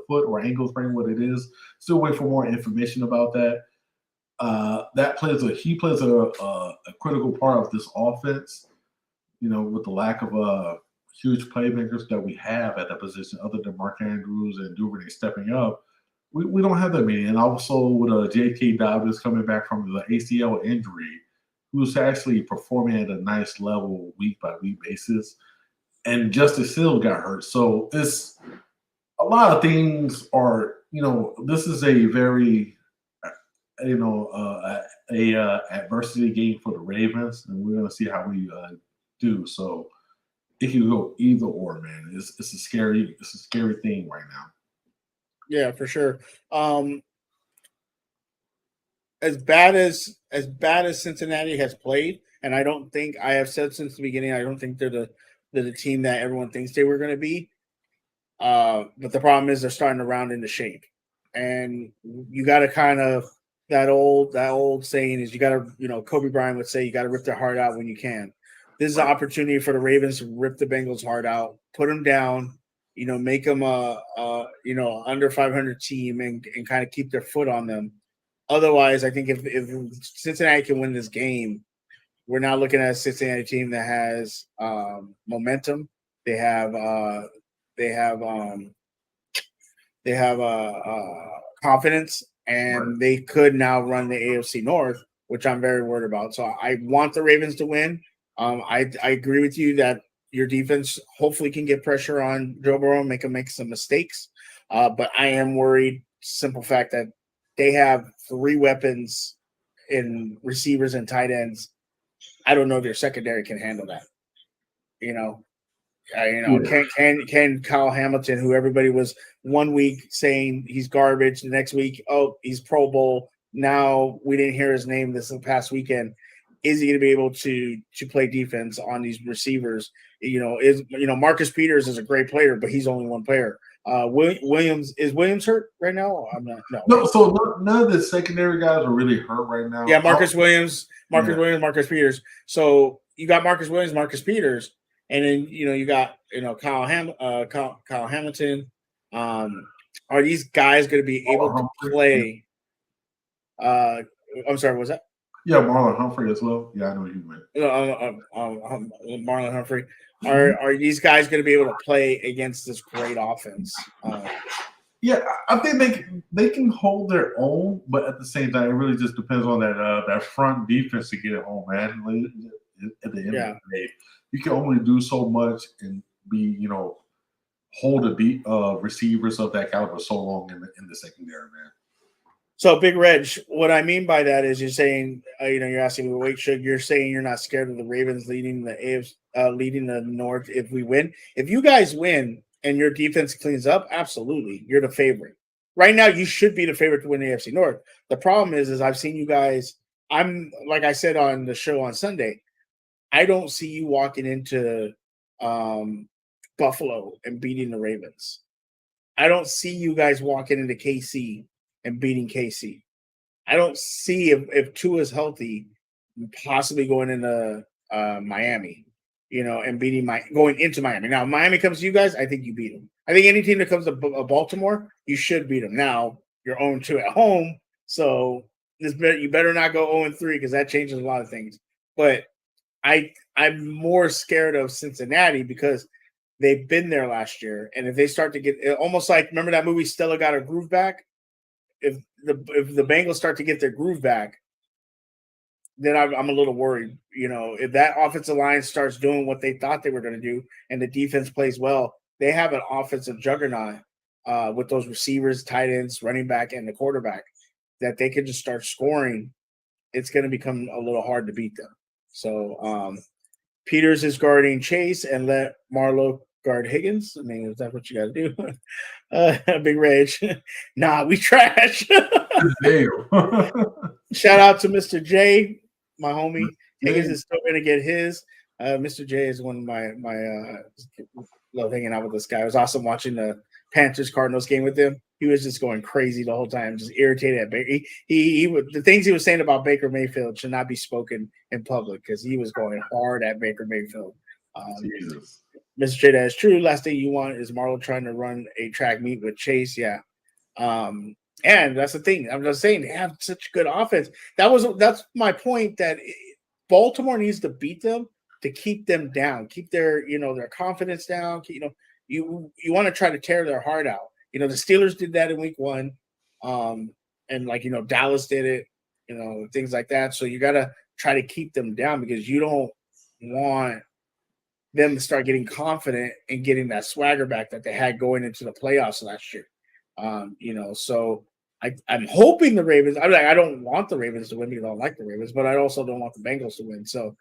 foot or ankle sprain, what it is. Still wait for more information about that. He plays a critical part of this offense, with the lack of huge playmakers that we have at that position, other than Mark Andrews and Duvernay stepping up. We don't have that many. And also with J.K. Dobbins coming back from the ACL injury, who's actually performing at a nice level week by week basis. And Justice Hill got hurt. So it's a lot of things are, this is a very, adversity game for the Ravens, and we're going to see how we do. So it can go either or, man. It's a scary thing right now. Yeah, for sure. As bad as Cincinnati has played, and I have said since the beginning, I don't think they're the team that everyone thinks they were going to be. But the problem is they're starting to round into shape, and you got to kind of that old saying is you got to Kobe Bryant would say you got to rip their heart out when you can. This is an opportunity for the Ravens to rip the Bengals' heart out, put them down, make them a under 500 team and kind of keep their foot on them. Otherwise, I think if Cincinnati can win this game, we're not looking at a Cincinnati team that has momentum. They have confidence, and they could now run the AFC North, which I'm very worried about. So I want the Ravens to win. I agree with you that your defense hopefully can get pressure on Joe Burrow, make him make some mistakes. But I am worried, simple fact that they have 3 weapons in receivers and tight ends. I don't know if your secondary can handle that. Can Kyle Hamilton, who everybody was 1 week saying he's garbage, the next week, he's Pro Bowl. Now we didn't hear his name this past weekend. Is he going to be able to play defense on these receivers? Marcus Peters is a great player, but he's only one player. Williams hurt right now? I'm not. No, so none of the secondary guys are really hurt right now. Yeah, Marcus Williams, Marcus Peters. So you got Marcus Williams, Marcus Peters, and then you got Kyle Hamilton. Are these guys going to be able to play? I'm sorry, what was that? Yeah, Marlon Humphrey as well. Yeah, I know you meant. Marlon Humphrey. Are these guys going to be able to play against this great offense? Yeah, I think they can hold their own, but at the same time, it really just depends on that front defense to get it home, man. At the end of the day, you can only do so much and be hold the receivers of that caliber so long in the secondary, man. So, Big Reg, what I mean by that is you're saying, you're asking me, wait, Suge, you're saying you're not scared of the Ravens leading the AFC, leading the North if we win. If you guys win and your defense cleans up, absolutely, you're the favorite. right now you should be the favorite to win the AFC North. The problem is I've seen you guys. I'm like I said on the show on Sunday. I don't see you walking into Buffalo and beating the Ravens. I don't see you guys walking into KC and beating KC. I don't see if Tua is healthy, possibly going into Miami, and beating going into Miami. Now, Miami comes to you guys, I think you beat them. I think any team that comes to Baltimore, you should beat them. Now you're 0-2 at home, so you better not go 0-3 because that changes a lot of things. But I'm more scared of Cincinnati because they've been there last year, and if they start to get almost like remember that movie Stella Got Her Groove Back. If the Bengals start to get their groove back, then I'm a little worried. If that offensive line starts doing what they thought they were going to do, and the defense plays well, they have an offensive juggernaut with those receivers, tight ends, running back, and the quarterback that they can just start scoring. It's going to become a little hard to beat them. So Peters is guarding Chase and let Marlowe guard Higgins. I mean, is that what you got to do? Big Rage. Nah, we trash. Shout out to Mr. J, my homie. Higgins is still going to get his. Mr. J is one of my love hanging out with this guy. It was awesome watching the Panthers Cardinals game with him. He was just going crazy the whole time, just irritated at Baker. He would, the things he was saying about Baker Mayfield should not be spoken in public because he was going hard at Baker Mayfield. Jesus. Mr. J, that is true. Last thing you want is Marlowe trying to run a track meet with Chase. Yeah. And that's the thing. I'm just saying they have such good offense. That's my point that Baltimore needs to beat them to keep them down, keep their confidence down. You want to try to tear their heart out. The Steelers did that in week 1. And Dallas did it, things like that. So you got to try to keep them down because you don't want them to start getting confident and getting that swagger back that they had going into the playoffs last year. So I'm hoping the Ravens. I don't want the Ravens to win because I don't like the Ravens, but I also don't want the Bengals to win. So,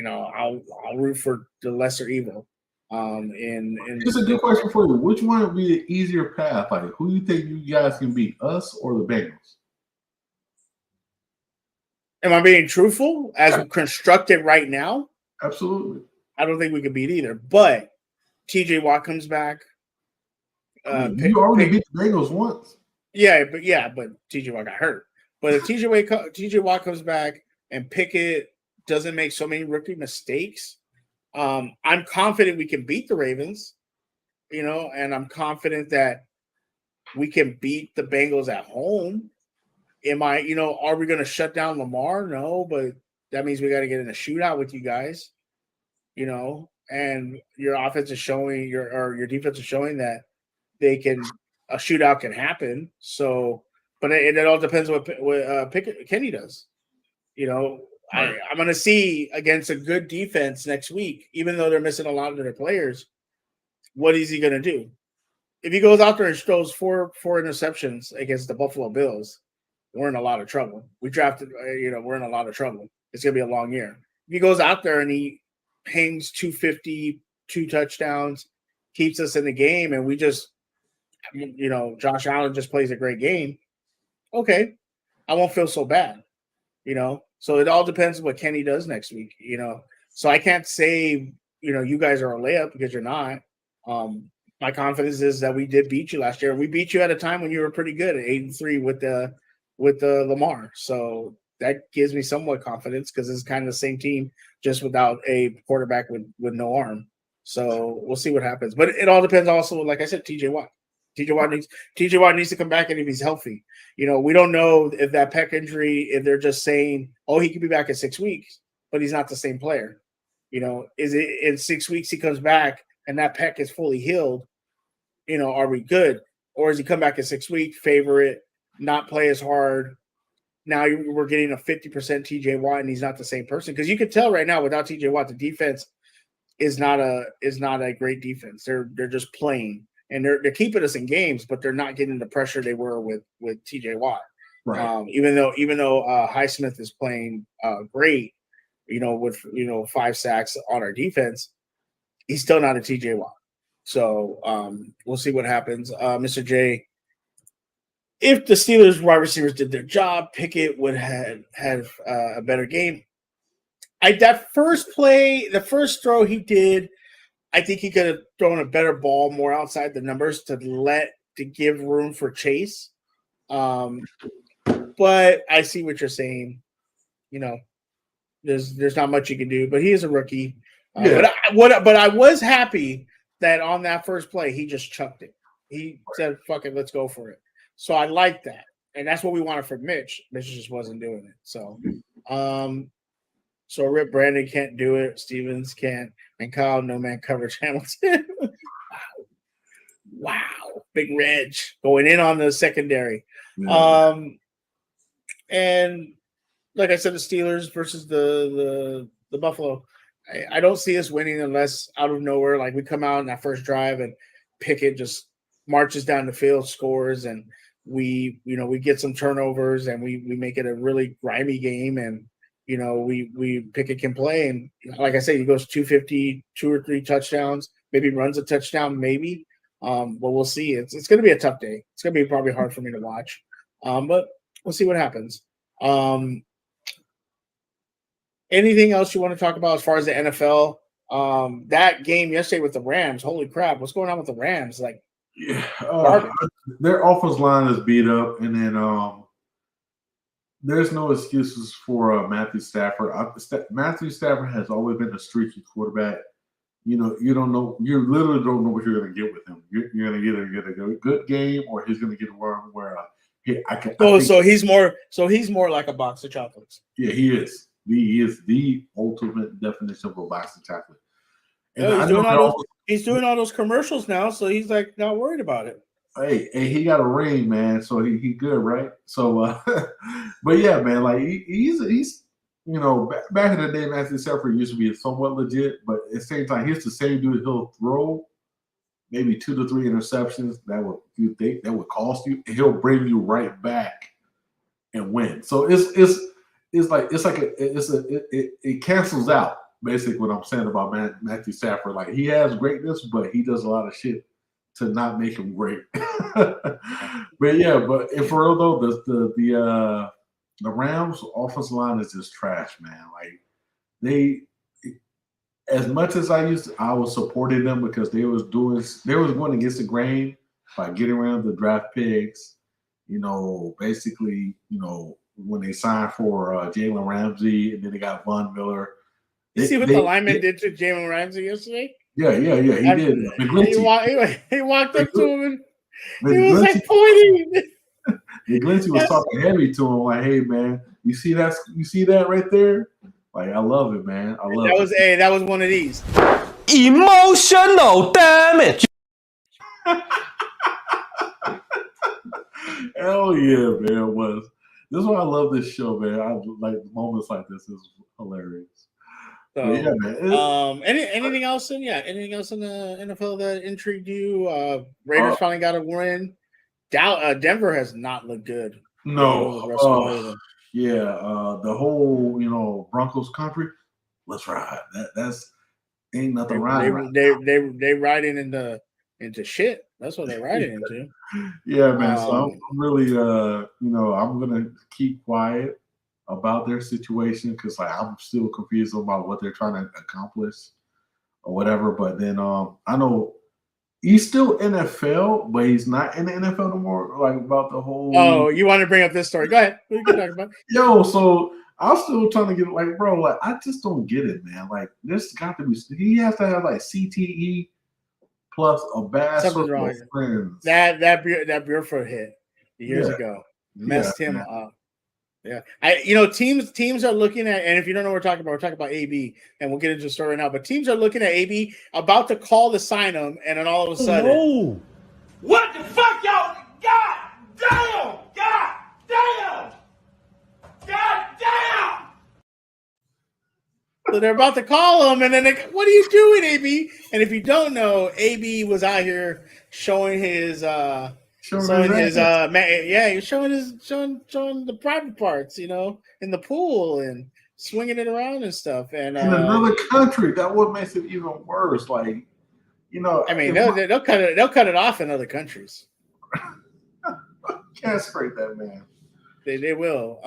I'll root for the lesser evil. Just a good question for you: which one would be the easier path? Like, who do you think you guys can beat, us or the Bengals? Am I being truthful? As constructed right now, absolutely. I don't think we could beat either. But TJ Watt comes back. You already beat the Bengals once. Yeah, but TJ Watt got hurt. But if TJ Watt comes back and Pickett doesn't make so many rookie mistakes, I'm confident we can beat the Ravens. And I'm confident that we can beat the Bengals at home. Are we going to shut down Lamar? No, but that means we got to get in a shootout with you guys. And your offense is showing your defense is showing that a shootout can happen. So, but it all depends what Kenny does. Right. I'm going to see against a good defense next week, even though they're missing a lot of their players. What is he going to do? If he goes out there and throws four interceptions against the Buffalo Bills, we're in a lot of trouble. We drafted, we're in a lot of trouble. It's going to be a long year. If he goes out there and he hangs 250, 2 touchdowns, keeps us in the game, and we just, Josh Allen just plays a great game, okay, I won't feel so bad, So it all depends on what Kenny does next week, So I can't say, you guys are a layup because you're not. My confidence is that we did beat you last year. We beat you at a time when you were pretty good at 8-3 with the Lamar. So that gives me somewhat confidence because it's kind of the same team, just without a quarterback with no arm. So we'll see what happens. But it all depends also, like I said, TJ Watt. TJ Watt needs to come back and if he's healthy. We don't know if that pec injury, if they're just saying, oh, he could be back in 6 weeks, but he's not the same player. Is it in 6 weeks he comes back and that pec is fully healed? Are we good? Or does he come back in 6 weeks, favor it, not play as hard? Now we're getting a 50% TJ Watt, and he's not the same person because you can tell right now without TJ Watt, the defense is not a great defense. They're just playing and they're keeping us in games, but they're not getting the pressure they were with TJ Watt. Right. Even though Highsmith is playing great, with 5 sacks on our defense, he's still not a TJ Watt. So we'll see what happens. Mr. J, if the Steelers wide receivers did their job, Pickett would have a better game. That first play, the first throw he did, I think he could have thrown a better ball more outside the numbers to give room for Chase. But I see what you're saying. You know, there's not much you can do, but he is a rookie. But I was happy that on that first play he just chucked it. He said, "Fuck it, let's go for it." So I like that, and that's what we wanted from Mitch. Mitch just wasn't doing it. So, so Rip Brandon can't do it. Stevens can't, and Kyle no man coverage Hamilton. Wow, big Reg going in on the secondary. Yeah. And like I said, the Steelers versus the Buffalo. I don't see us winning unless out of nowhere, like we come out in that first drive and Pickett just marches down the field, scores, and we get some turnovers and we make it a really grimy game, and we Pickett can play, and like I said, he goes 250, 2 or 3 touchdowns, maybe runs a touchdown, maybe. But we'll see. It's going to be a tough day. It's going to be probably hard for me to watch, but we'll see what happens. Anything else you want to talk about as far as the NFL? That game yesterday with the Rams. Holy crap! What's going on with the Rams? Like, their offensive line is beat up, and then there's no excuses for Matthew Stafford. Matthew Stafford has always been a streaky quarterback. You don't know. You literally don't know what you're going to get with him. You're going to either get a good game, or he's going to get one where so he's more like a box of chocolates. Yeah, he is. He is the ultimate definition of a box of chocolate. And he's doing all those commercials now, so he's like not worried about it. Hey, he got a ring, man, so he good, right? So, but yeah, man, like he's back in the day, Matthew Stafford used to be somewhat legit, but at the same time, he's the same dude. He'll throw maybe 2 to 3 interceptions that would cost you, and he'll bring you right back and win. So it cancels out basically what I'm saying about Matthew Stafford. Like, he has greatness, but he does a lot of shit to not make him great. But yeah, but for real though, the Rams offensive line is just trash, man. Like, as much as I was supporting them because they was going against the grain by getting around the draft picks. Basically, when they signed for Jalen Ramsey, and then they got Von Miller. You see what the lineman did to Jalen Ramsey yesterday? Yeah, he did. He walked up to him and he was like pointing. McGlinchey was talking heavy to him, like, "Hey, man, you see that right there? Like, I love it, man. I love it." That was one of these. Emotional damage. Hell yeah, man! It was. This is why I love this show, man. I like moments like this is hilarious. So, yeah, man. Anything else in the NFL that intrigued you? Raiders finally got a win. Denver has not looked good. No. The whole Broncos country. Let's ride. That's ain't nothing riding. They riding into shit. That's what they're riding into. Yeah, man. So I'm really, I'm gonna keep quiet about their situation because I'm still confused about what they're trying to accomplish or whatever. But then I know he's still NFL, but he's not in the NFL no more. Like, about the whole. Oh, you want to bring up this story? Go ahead. We can talk about it. Yo, so I'm still trying to get bro. Like, I just don't get it, man. Like, this got to be. He has to have CTE. Plus a bad circle of friends. That Buford hit years ago messed him up. Yeah, teams are looking at, and if you don't know what we're talking about AB, and we'll get into the story now. But teams are looking at AB, about to call to sign him, and then all of a sudden, what the fuck, y'all? God damn! God damn! God damn! So they're about to call him, and then what are you doing, AB? And if you don't know, AB was out here showing his showing the private parts, in the pool and swinging it around and stuff. And in another country, that what makes it even worse. Like, I mean, they'll cut it off in other countries. Castrate that man. They will.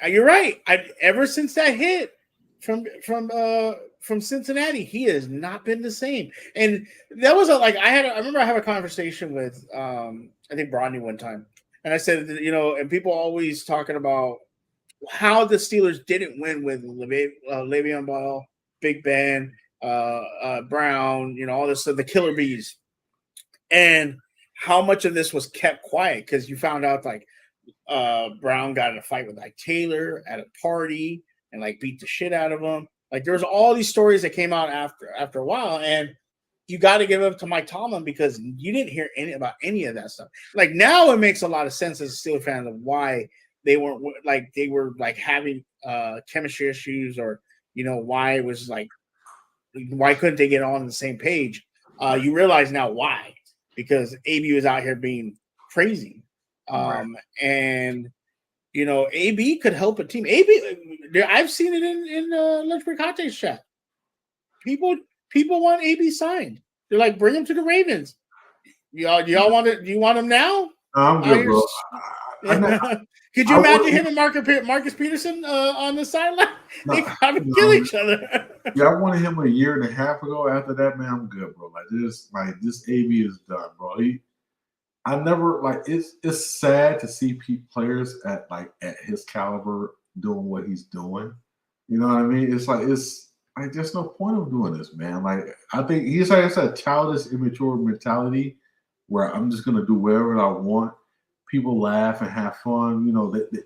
You're right. Ever since that hit from Cincinnati, he has not been the same. And that was I remember I had a conversation with I think Brodney one time, and I said, and people always talking about how the Steelers didn't win with Le'Veon Bell, Big Ben, Brown, all this stuff, the Killer Bees, and how much of this was kept quiet because you found out Brown got in a fight with Taylor at a party and beat the shit out of him. There's all these stories that came out after a while, and you got to give up to Mike Tomlin because you didn't hear about any of that stuff. Now it makes a lot of sense as a Steelers fan of why they weren't they were having chemistry issues, or why it was why couldn't they get on the same page? You realize now why, because AB was out here being crazy. And AB could help a team. AB, I've seen it in Lunch Break Hot Takes chat. People want AB signed. They're like, bring him to the Ravens. Y'all want it? Do you want him now? I'm good, bro. Could you imagine him and Marcus Peterson on the sideline? They probably kill each other. Yeah, I wanted him a year and a half ago. After that, man, I'm good, bro. This AB is done, bro. I never it's sad to see players at his caliber doing what he's doing. You know what I mean? It's there's no point of doing this, man. I think he's it's a childish, immature mentality where I'm just gonna do whatever I want. People laugh and have fun.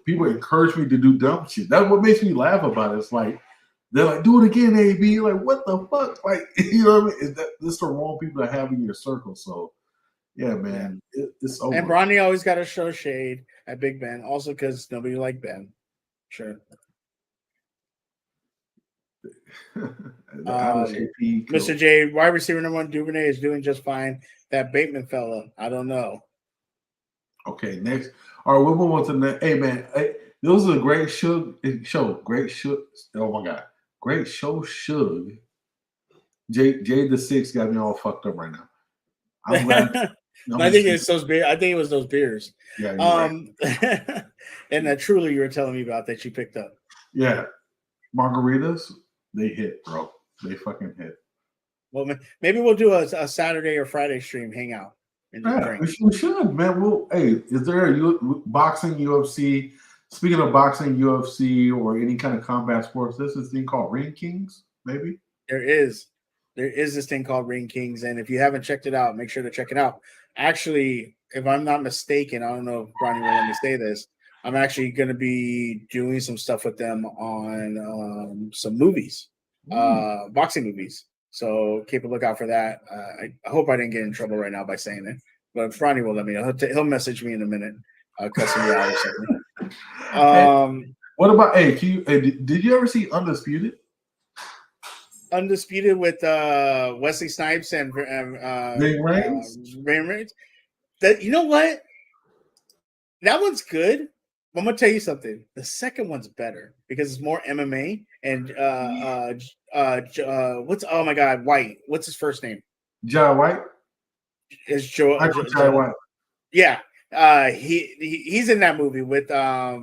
People encourage me to do dumb shit. That's what makes me laugh about it. It's they're like, do it again, AB. What the fuck? You know what I mean? This the wrong people to have in your circle. So. Yeah, man, it's over. And Bronny always got to show shade at Big Ben, also because nobody liked Ben. Sure. Mr. J, wide receiver number 1, Duvernay is doing just fine. That Bateman fella, I don't know. Okay, next. All right, we'll move on to the next. Hey, man, this was a great show. Great show. Oh, my God. Great show, Suge. Jay the Six got me all fucked up right now. I'm glad. I think it's those beers. I think it was those beers. Yeah. Right. And that Truly you were telling me about that you picked up. Yeah, margaritas, they hit, bro. They fucking hit. Well, maybe we'll do a Saturday or Friday stream hangout. Yeah, we should, man. Hey, is there a boxing, UFC? Speaking of boxing, UFC, or any kind of combat sports, there's this thing called Ring Kings, maybe? There is this thing called Ring Kings, and if you haven't checked it out, make sure to check it out. Actually, if I'm not mistaken, I don't know if Ronnie will let me say this, I'm actually going to be doing some stuff with them on some movies, boxing movies. So keep a lookout for that. I hope I didn't get in trouble right now by saying it, but Ronnie will let me know. He'll message me in a minute, cussing me out or something. What about did you ever see Undisputed? Undisputed with Wesley Snipes and Ving Rhames. That, you know what? That one's good. I'm gonna tell you something. The second one's better because it's more MMA and oh my God, White. What's his first name? Jai White. Is Joe Jai White? Yeah. He's in that movie with I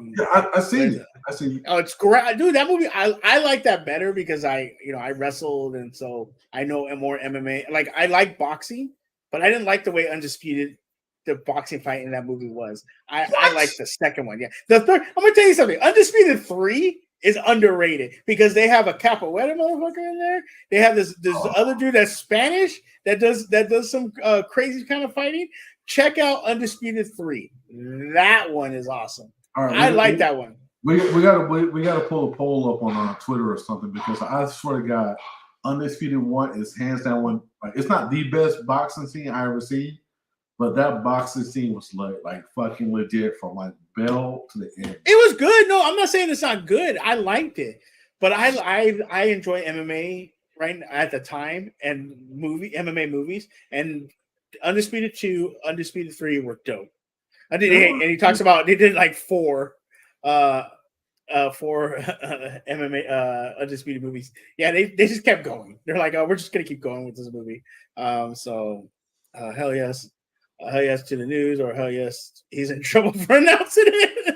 seen it. I seen it. Oh, it's great, dude. That movie I like that better because I wrestled, and so I know more MMA. I like boxing, but I didn't like the way Undisputed the boxing fight in that movie was. I like the second one. Yeah, the third. I'm gonna tell you something. Undisputed 3 is underrated because they have a capoeira motherfucker in there. They have this other dude that's Spanish that does some crazy kind of fighting. Check out Undisputed 3. That one is awesome. All right, I like that one. We gotta pull a poll up on Twitter or something because I swear to God, Undisputed 1 is hands down one. It's not the best boxing scene I ever seen, but that boxing scene was like fucking legit from bell to the end. It was good. No, I'm not saying it's not good. I liked it, but I enjoy MMA right at the time and MMA movies, and Undisputed 2, Undisputed 3 were dope. And he talks about they did 4 MMA Undisputed movies. Yeah, they just kept going. They're like, oh, we're just gonna keep going with this movie. Hell yes. hell yes to the news, or hell yes, he's in trouble for announcing it.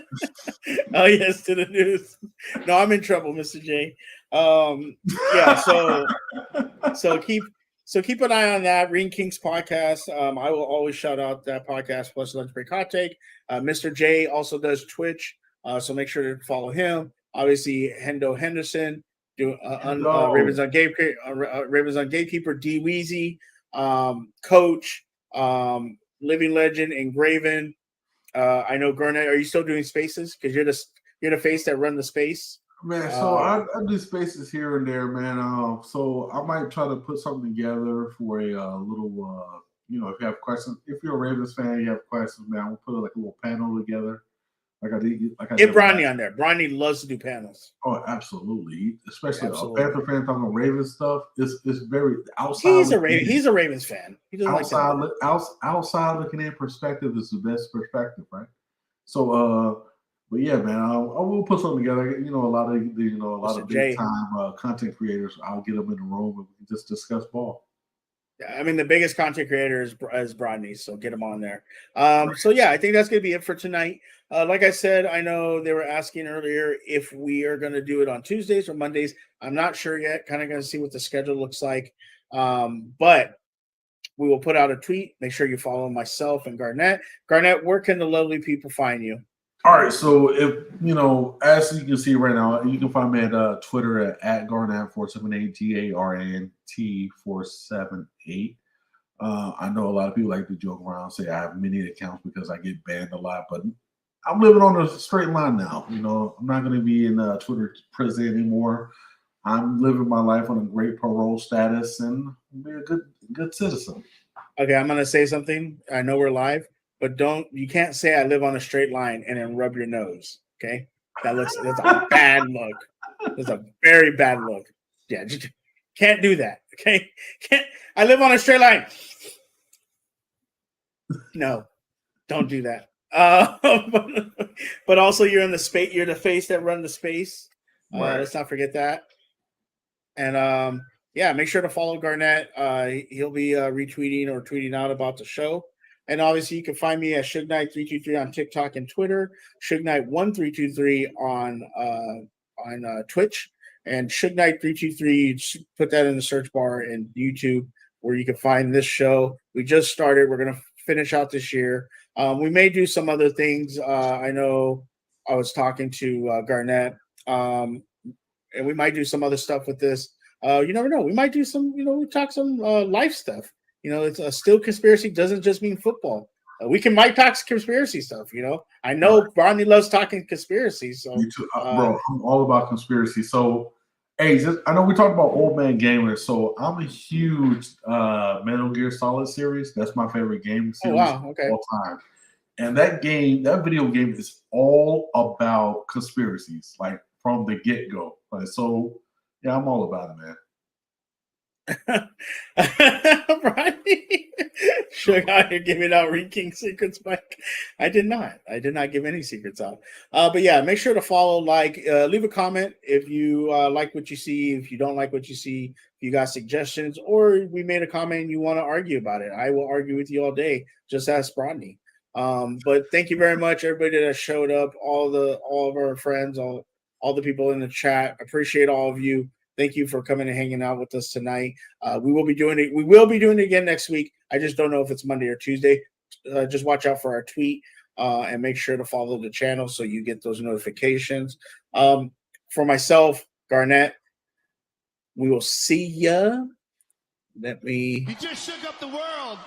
Hell yes to the news. No, I'm in trouble, Mr. J. Yeah, so keep an eye on that Ring Kings podcast. I will always shout out that podcast plus Lunch Break Hot Take. Mr. J also does Twitch, so make sure to follow him. Obviously, Hendo Henderson, Ravens on Gatekeeper, D Weezy, Coach, Living Legend, Engraven. I know Garnet. Are you still doing spaces? Because you're the face that run the space. Man, so I do spaces here and there, man. So I might try to put something together for a little, if you have questions, if you're a Ravens fan, you have questions, man. We'll put like a little panel together. Get Bronny on there. Bronny loves to do panels. Oh, absolutely. Especially a Panther fan talking about Ravens stuff. It's very outside. He's a Ravens fan. He doesn't outside looking in perspective is the best perspective, right? So, but yeah, man, I will put something together. A lot of big time content creators. I'll get them in the room and we can just discuss ball. Yeah, I mean the biggest content creator is Brodney, so get him on there. So yeah, I think that's gonna be it for tonight. Like I said, I know they were asking earlier if we are gonna do it on Tuesdays or Mondays. I'm not sure yet. Kind of gonna see what the schedule looks like. But we will put out a tweet. Make sure you follow myself and Garnet. Garnet, where can the lovely people find you? All right, so if as you can see right now, you can find me at Twitter at Garnet478 GARNT478. I know a lot of people like to joke around and say I have many accounts because I get banned a lot, but I'm living on a straight line now. I'm not going to be in Twitter prison anymore. I'm living my life on a great parole status and be a good citizen. Okay, I'm going to say something. I know we're live. But you can't say I live on a straight line and then rub your nose. Okay. That's a bad look. That's a very bad look. Yeah. Just can't do that. Okay. I live on a straight line. No, don't do that. But also you're the face that run the space. Right. Let's not forget that. And yeah, make sure to follow Garnet. He'll be retweeting or tweeting out about the show. And obviously, you can find me at Suge Knight 323 on TikTok and Twitter, Suge Knight 1323 on Twitch, and Suge Knight 323. Put that in the search bar in YouTube, where you can find this show. We just started. We're gonna finish out this year. We may do some other things. I know I was talking to Garnet, and we might do some other stuff with this. You never know. We might do some. We talk some life stuff. It's a still conspiracy doesn't just mean football. We might talk conspiracy stuff. I know Bronny loves talking conspiracy. So, me too. Bro, I'm all about conspiracy. So, hey, I know we talked about old man gamers. So, I'm a huge Metal Gear Solid series. That's my favorite game series of all time. And that video game is all about conspiracies, like from the get go. So, yeah, I'm all about it, man. Sure, you're giving out Ring King secrets, Mike. I did not give any secrets out. But yeah, make sure to follow, leave a comment if you like what you see. If you don't like what you see, if you got suggestions, or we made a comment and you want to argue about it, I will argue with you all day. Just ask Brodney. But thank you very much, everybody that showed up, all of our friends, all the people in the chat. Appreciate all of you. Thank you for coming and hanging out with us tonight. We will be doing it. We will be doing it again next week. I just don't know if it's Monday or Tuesday. Just watch out for our tweet and make sure to follow the channel so you get those notifications. For myself, Garnet, we will see ya. You just shook up the world.